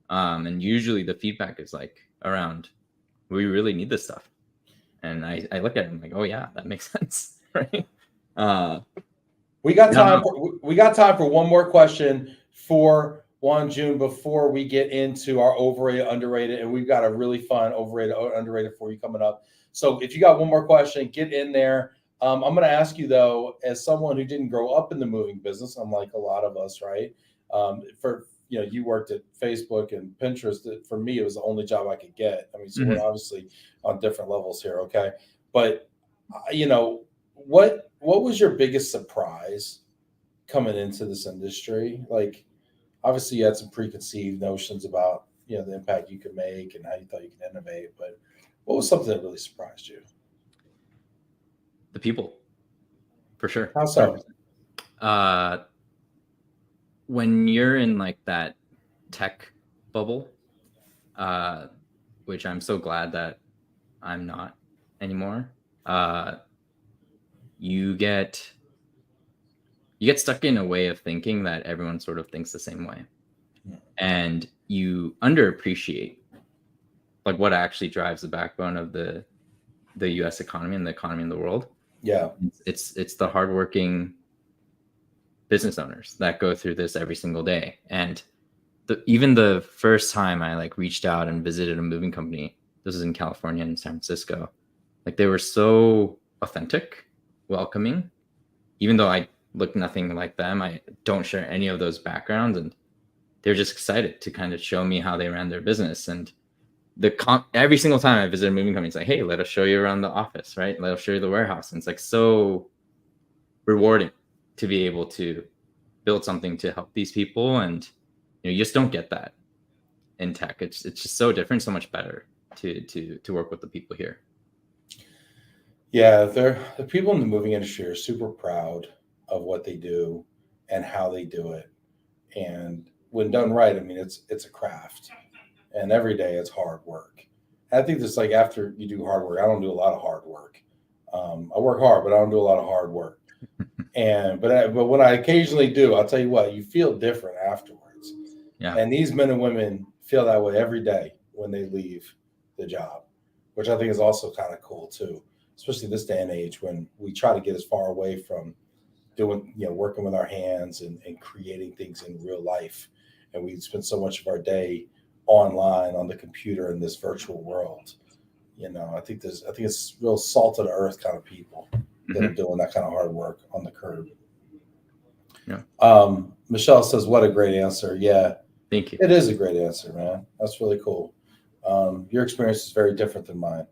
And usually the feedback is like around, we really need this stuff. And I look at it and I'm like, oh yeah, that makes sense. Right. We got time for one more question for Wonjun before we get into our overrated, underrated, and we've got a really fun overrated, underrated for you coming up. So if you got one more question, get in there. I'm going to ask you though, as someone who didn't grow up in the moving business, unlike a lot of us, right? You worked at Facebook and Pinterest. For me, it was the only job I could get. I mean, so we're obviously on different levels here, okay? But what was your biggest surprise coming into this industry? Like, obviously, you had some preconceived notions about the impact you could make and how you thought you could innovate. But what was something that really surprised you? The people, for sure. How so? When you're in like that tech bubble, which I'm so glad that I'm not anymore, you get stuck in a way of thinking that everyone sort of thinks the same way. And you underappreciate like what actually drives the backbone of the US economy and the economy in the world. Yeah. It's the hardworking business owners that go through this every single day. And even the first time I like reached out and visited a moving company, this was in California and San Francisco, like they were so authentic, welcoming, even though I look nothing like them. I don't share any of those backgrounds, and they're just excited to kind of show me how they ran their business. And every single time I visit a moving company, it's like, hey, let us show you around the office, right? Let us show you the warehouse. And it's like so rewarding to be able to build something to help these people. And you just don't get that in tech. It's just so different, so much better to work with the people here. Yeah, the people in the moving industry are super proud of what they do and how they do it. And when done right, I mean, it's a craft, and every day it's hard work. And I think this, like, after you do hard work, I don't do a lot of hard work. I work hard, but I don't do a lot of hard work. But when I occasionally do, I'll tell you what, you feel different afterwards. Yeah. And these men and women feel that way every day when they leave the job, which I think is also kind of cool too, especially this day and age when we try to get as far away from doing, working with our hands and creating things in real life. And we spend so much of our day online on the computer in this virtual world. I think it's real salt of the earth kind of people that are doing that kind of hard work on the curb. Yeah. Michelle says, what a great answer. Yeah. Thank you. It is a great answer, man. That's really cool. Your experience is very different than mine.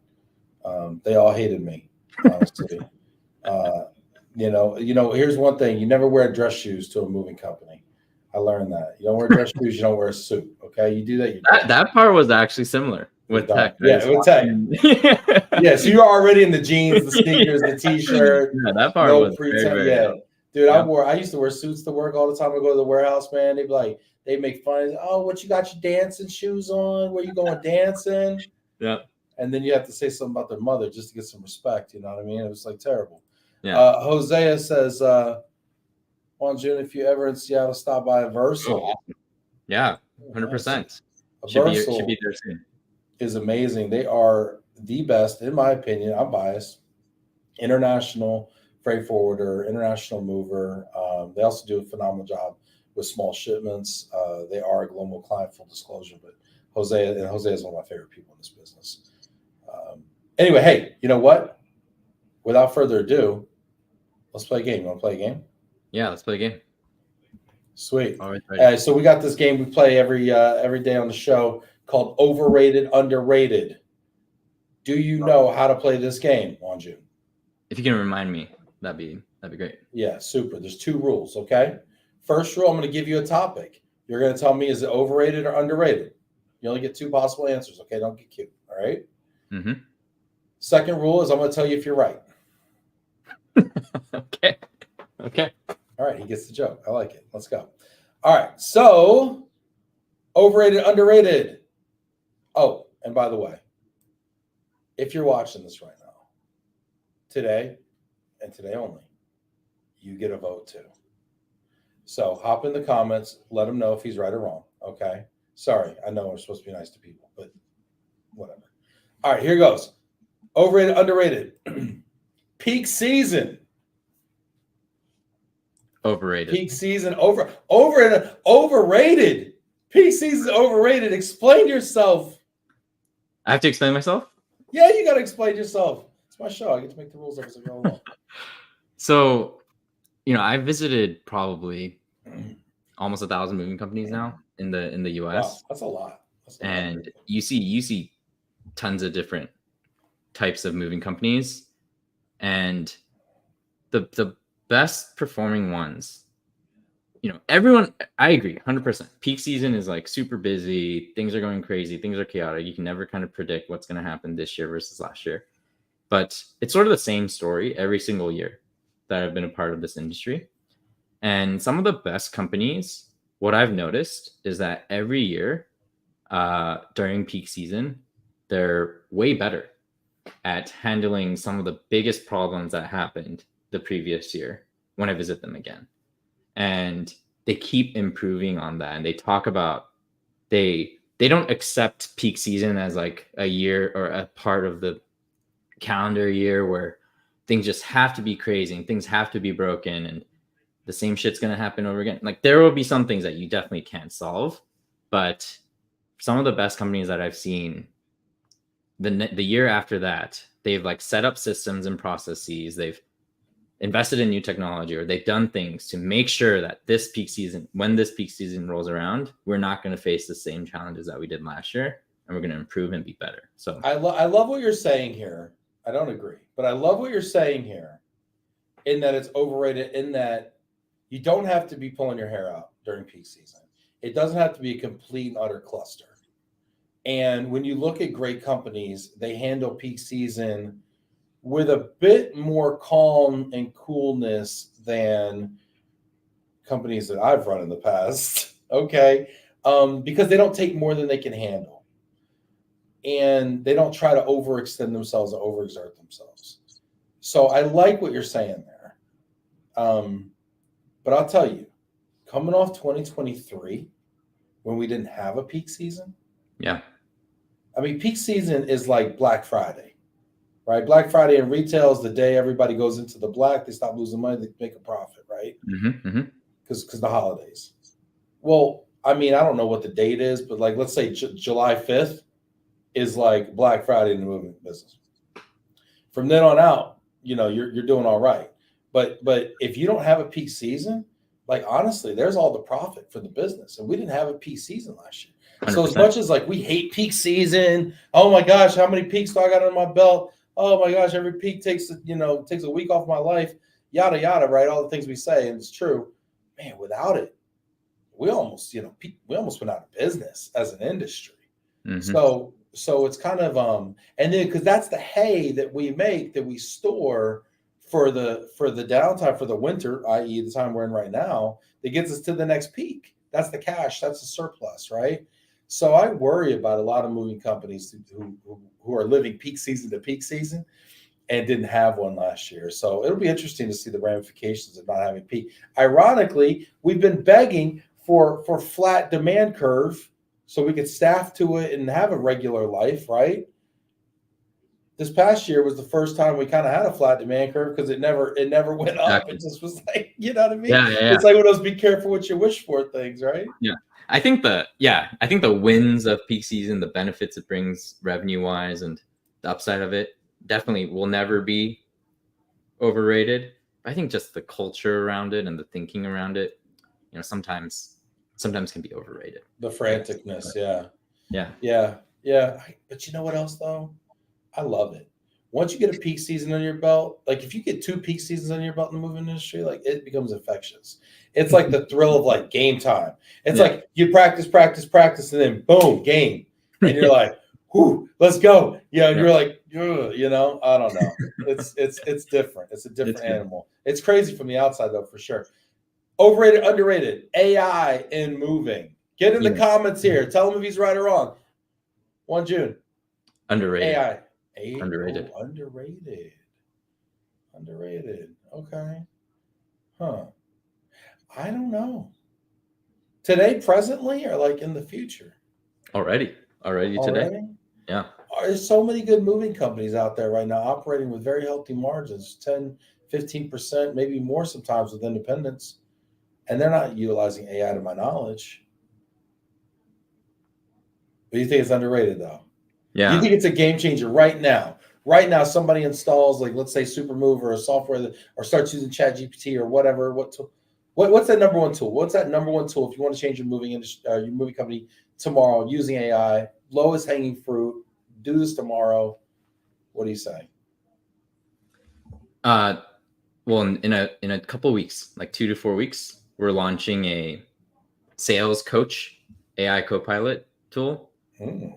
They all hated me, honestly. Here's one thing. You never wear dress shoes to a moving company. I learned that. You don't wear dress shoes, you don't wear a suit. Okay. You do that. That part was actually similar with tech. Yeah, with tech. Yeah, so you're already in the jeans, the sneakers, the t-shirt. Yeah, that part was very yeah. Dude, I used to wear suits to work all the time. I go to the warehouse, man. They'd be like, they make fun. Oh, what you got your dancing shoes on? Where you going dancing? Yeah. And then you have to say something about their mother just to get some respect. You know what I mean? It was like terrible. Yeah. Hosea says, Wonjun, if you ever in Seattle, stop by a Versal. Oh, awesome. Yeah, 100%. Should be there soon. Is amazing. They are the best, in my opinion. I'm biased. International freight forwarder, international mover. They also do a phenomenal job with small shipments. They are a global client, full disclosure, but Hosea is one of my favorite people in this business. Anyway, hey, you know what? Without further ado, let's play a game. You want to play a game? Yeah, let's play a game. Sweet. All right. So we got this game we play every day on the show called Overrated, Underrated. Do you know how to play this game, Wonjun? If you can remind me, that'd be great. Yeah, super. There's 2 rules, okay? First rule, I'm going to give you a topic. You're going to tell me, is it overrated or underrated? You only get 2 possible answers, okay? Don't get cute, all right? Mm-hmm. Second rule is I'm going to tell you if you're right. Okay. All right, he gets the joke. I like it. Let's go. All right, so overrated, underrated. Oh, and by the way, if you're watching this right now, today and today only, you get a vote too. So hop in the comments, let him know if he's right or wrong, okay? Sorry, I know we're supposed to be nice to people, but whatever. All right, here goes. Overrated, underrated. Peak season. Overrated. Peak season, overrated. Peak season, overrated. Explain yourself. I have to explain myself? Yeah, you got to explain yourself. It's my show. I get to make the rules up as I go along. So, I visited probably almost 1,000 moving companies now in the US. Wow, that's a lot. And you see tons of different types of moving companies, and the best performing ones, everyone, I agree 100%. Peak season is like super busy, things are going crazy, things are chaotic. You can never kind of predict what's going to happen this year versus last year, but it's sort of the same story every single year that I've been a part of this industry. And some of the best companies, what I've noticed is that every year during peak season, they're way better at handling some of the biggest problems that happened the previous year when I visit them again. And they keep improving on that. And they talk about, they don't accept peak season as like a year or a part of the calendar year where things just have to be crazy and things have to be broken and the same shit's going to happen over again. Like there will be some things that you definitely can't solve, but some of the best companies that I've seen, the year after that, they've like set up systems and processes, they've invested in new technology, or they've done things to make sure that when this peak season rolls around, we're not going to face the same challenges that we did last year, and we're going to improve and be better. So I love what you're saying here. I don't agree, but I love what you're saying here in that it's overrated, in that you don't have to be pulling your hair out during peak season. It doesn't have to be a complete and utter cluster. And when you look at great companies, they handle peak season with a bit more calm and coolness than companies that I've run in the past. Okay. Because they don't take more than they can handle. And they don't try to overextend themselves or overexert themselves. So I like what you're saying there. But I'll tell you, coming off 2023, when we didn't have a peak season. Yeah. I mean, peak season is like Black Friday, right? Black Friday in retail is the day everybody goes into the black. They stop losing money. They make a profit, right? Because the holidays. Well, I mean, I don't know what the date is, but like, let's say July 5th is like Black Friday in the moving business. From then on out, you're doing all right. But if you don't have a peak season, like honestly, there's all the profit for the business. And we didn't have a peak season last year. 100%. So as much as like we hate peak season, oh my gosh, how many peaks do I got on my belt? Oh my gosh, every peak takes a week off my life, yada yada, right? All the things we say, and it's true. Man, without it, we almost went out of business as an industry. So it's kind of and then because that's the hay that we make, that we store for the downtime, for the winter, i.e. the time we're in right now, that gets us to the next peak. That's the cash, that's the surplus, right? So I worry about a lot of moving companies who are living peak season to peak season and didn't have one last year. So it'll be interesting to see the ramifications of not having peak. Ironically, we've been begging for flat demand curve so we could staff to it and have a regular life, right? This past year was the first time we kind of had a flat demand curve because it never went up. Exactly. It just was like, you know what I mean? Yeah. It's like one of those be careful what you wish for things, right? Yeah. I think the wins of peak season, the benefits it brings revenue wise and the upside of it definitely will never be overrated. I think just the culture around it and the thinking around it, sometimes can be overrated. The franticness. Yeah. But you know what else though? I love it. Once you get a peak season on your belt, like if you get 2 peak seasons on your belt in the moving industry, like it becomes infectious. It's like the thrill of like game time. It's like you practice, and then boom, game. And you're like, whoo, let's go. Yeah. And you're like, I don't know. It's different. It's a different animal. It's crazy from the outside though, for sure. Overrated, underrated, AI in moving. Get in the comments here. Tell him if he's right or wrong. Wonjun. Underrated. AI. Underrated. Oh, underrated. Okay. Huh. I don't know. Today, presently, or like in the future? Already today. Yeah. There's so many good moving companies out there right now operating with very healthy margins, 10, 15%, maybe more sometimes with independents. And they're not utilizing AI to my knowledge. But you think it's underrated though? Yeah. You think it's a game changer right now? Right now, somebody installs, like, let's say Supermove or a software or starts using Chat GPT or whatever. What's that number one tool? What's that number one tool if you want to change your moving industry, your moving company tomorrow using AI? Lowest hanging fruit. Do this tomorrow. What do you say? Well, in a couple of weeks, like 2 to 4 weeks, we're launching a sales coach AI copilot tool.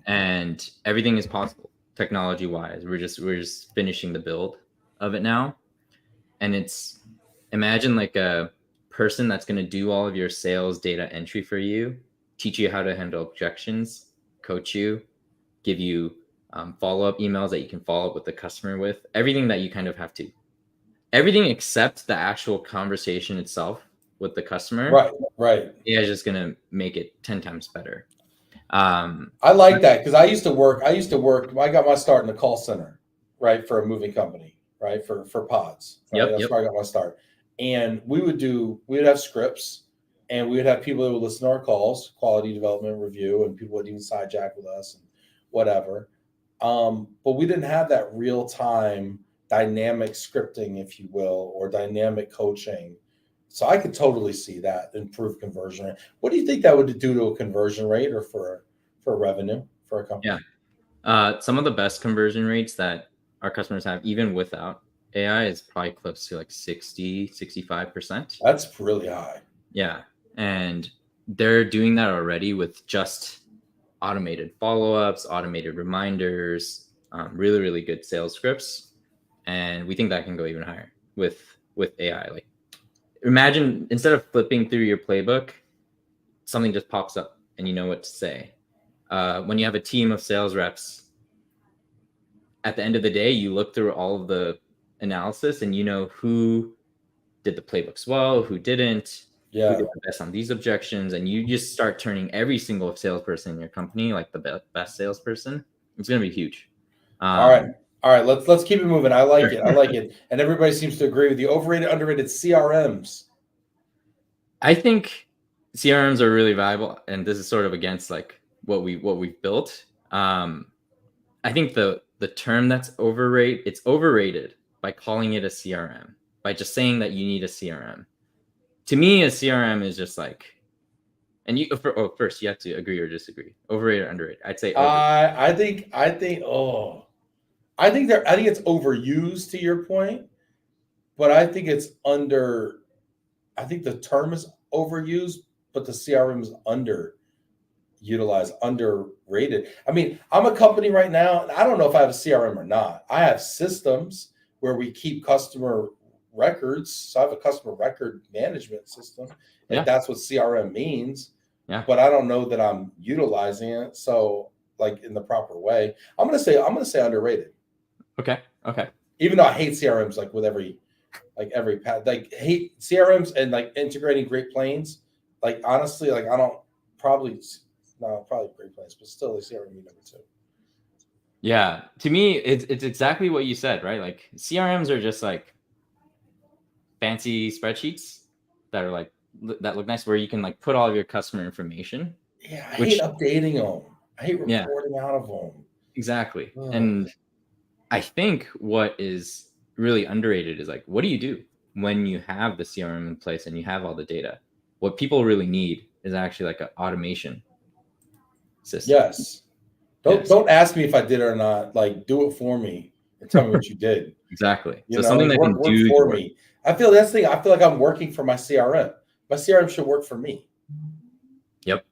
And everything is possible technology wise. We're just finishing the build of it now. And it's, imagine like a person that's going to do all of your sales data entry for you, teach you how to handle objections, coach you, give you follow-up emails that you can follow up with the customer with, everything that you kind of have to, everything except the actual conversation itself with the customer. Right. Yeah, it's just going to make it 10 times better. I like that because I used to work. I got my start in the call center, right, for a moving company, right, for pods. Right? That's where I got my start. And we would have scripts, and we would have people that would listen to our calls, quality development review, and people would even sidejack with us and whatever. But we didn't have that real time dynamic scripting, if you will, or dynamic coaching. So I could totally see that improve conversion rate. What do you think that would do to a conversion rate or for revenue for a company? Yeah. Some of the best conversion rates that our customers have, even without AI, is probably close to like 60-65%. That's really high. Yeah. And they're doing that already with just automated follow-ups, automated reminders, really, really good sales scripts. And we think that can go even higher with AI. Like, imagine instead of flipping through your playbook, something just pops up and you know what to say. When you have a team of sales reps, at the end of the day, you look through all of the analysis and you know who did the playbooks well, who didn't, who did the best on these objections. And you just start turning every single salesperson in your company like the best salesperson It's going to be huge. All right. Let's keep it moving. I like it. And everybody seems to agree with you. Overrated, underrated CRMs. I think CRMs are really valuable, and this is sort of against like what we've built. I think the term that's overrated, it's overrated by calling it a CRM, by just saying that you need a CRM. To me, a CRM is just like, and first you have to agree or disagree. Overrated or underrated? I'd say overrated. I think it's overused, to your point, but I think it's I think the term is overused, but the CRM is underutilized, underrated. I mean, I'm a company right now, and I don't know if I have a CRM or not. I have systems where we keep customer records. So I have a customer record management system, if that's what CRM means. Yeah. But I don't know that I'm utilizing it. So, like, in the proper way. I'm gonna say underrated. Okay. Even though I hate CRMs, like with every hate CRMs and like integrating Great Plains. Like, honestly, like I don't probably Great Plains, but still the CRM number 2. Yeah, to me, it's exactly what you said, right? Like CRMs are just like fancy spreadsheets that are like that look nice, where you can like put all of your customer information. Yeah, I hate updating them. I hate reporting out of them. Exactly. Ugh. And I think what is really underrated is like, what do you do when you have the CRM in place and you have all the data? What people really need is actually like an automation system. Yes. Don't ask me if I did it or not. Like, do it for me and tell me what you did. Exactly. So something that can work for me. I feel that's the thing. I feel like I'm working for my CRM. My CRM should work for me. Yep.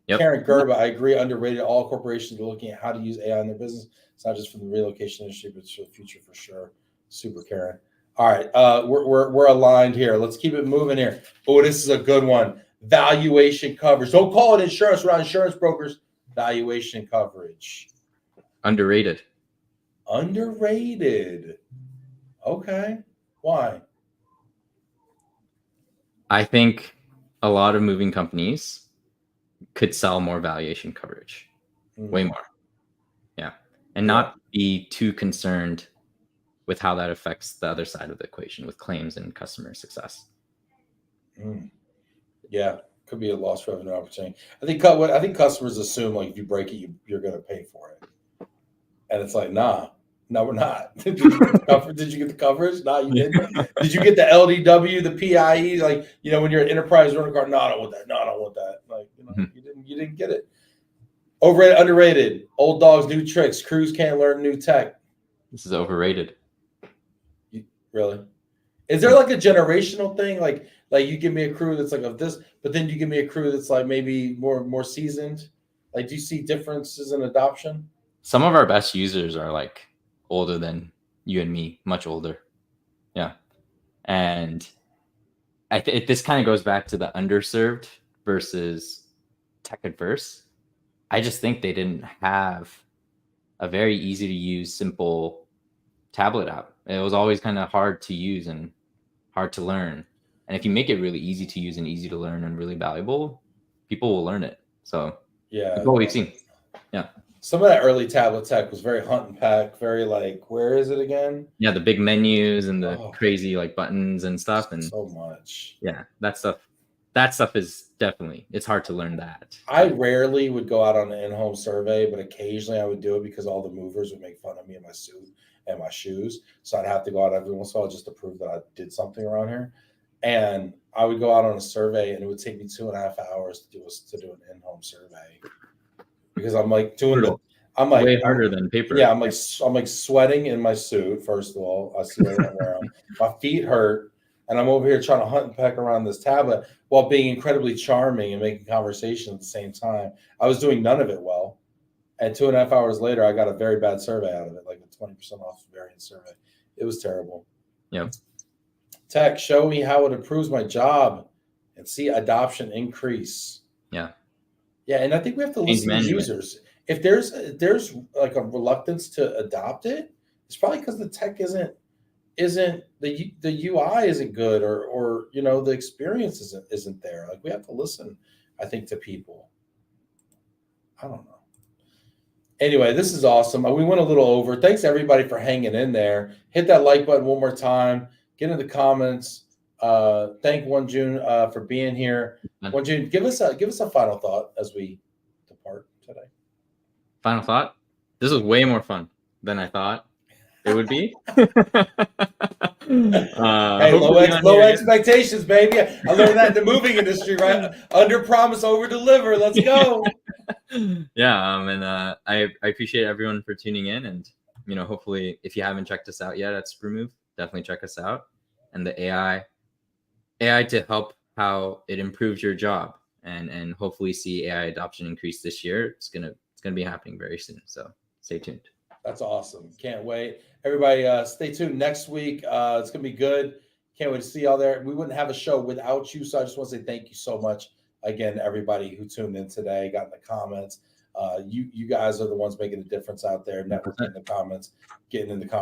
Karen Gerba, I agree. Underrated. All corporations are looking at how to use AI in their business. It's not just for the relocation industry, but it's for the future for sure. Super, Karen. All right, we're aligned here. Let's keep it moving here. Oh, this is a good one. Valuation coverage. Don't call it insurance. We're not insurance brokers. Valuation coverage. Underrated. Underrated. Okay. Why? I think a lot of moving companies could sell more valuation coverage, way more. Yeah. And not be too concerned with how that affects the other side of the equation with claims and customer success. Yeah. Could be a lost revenue opportunity. I think customers assume like if you break it, you're going to pay for it. And it's like, no, we're not. Did you get the coverage? No, you didn't. Did you get the LDW, the PIE? Like, when you're an enterprise rental car, no, I don't want that. No, I don't want that. Like, you didn't get it. Overrated, underrated. Old dogs, new tricks. Crews can't learn new tech. This is overrated. Really? Is there like a generational thing? Like you give me a crew that's like of this, but then you give me a crew that's like maybe more seasoned. Like, do you see differences in adoption? Some of our best users are like older than you and me, much older. Yeah. And this kind of goes back to the underserved versus tech adverse. I just think they didn't have a very easy to use, simple tablet app. It was always kind of hard to use and hard to learn. And if you make it really easy to use and easy to learn and really valuable, people will learn it. So that's what we've seen. Yeah. Some of that early tablet tech was very hunt and peck, very like, where is it again? Yeah, the big menus and the crazy like buttons and stuff. And so much. Yeah, that stuff is definitely, it's hard to learn that. I rarely would go out on an in-home survey, but occasionally I would do it because all the movers would make fun of me in my suit and my shoes. So I'd have to go out every once in a while just to prove that I did something around here. And I would go out on a survey and it would take me 2.5 hours to do an in-home survey. Because I'm like way harder than paper. Yeah, I'm like sweating in my suit. First of all, I see what I'm wearing. My feet hurt, and I'm over here trying to hunt and peck around this tablet while being incredibly charming and making conversation at the same time. I was doing none of it well, and 2.5 hours later, I got a very bad survey out of it, like a 20% off variance survey. It was terrible. Yeah. Tech, show me how it improves my job, and see adoption increase. Yeah. Yeah, and I think we have to listen to users. If there's like a reluctance to adopt it, it's probably because the tech isn't the UI isn't good or the experience isn't there. Like, we have to listen, I think, to people. I don't know. Anyway, this is awesome. We went a little over. Thanks everybody for hanging in there. Hit that like button one more time. Get in the comments. Thank Wonjun for being here. Wonjun, give us a final thought as we depart today. Final thought. This was way more fun than I thought it would be. Hey, low expectations, baby. I learned that in the moving industry, right? Under promise, over deliver. Let's go. Yeah, and I appreciate everyone for tuning in, and hopefully, if you haven't checked us out yet at Supermove, definitely check us out. And the AI to help how it improves your job, and hopefully see AI adoption increase this year. It's gonna be happening very soon. So stay tuned. That's awesome. Can't wait. Everybody, stay tuned next week. It's going to be good. Can't wait to see y'all there. We wouldn't have a show without you. So I just want to say thank you so much again, everybody who tuned in today, got in the comments. You guys are the ones making a difference out there, networking in the comments, getting in the conversation.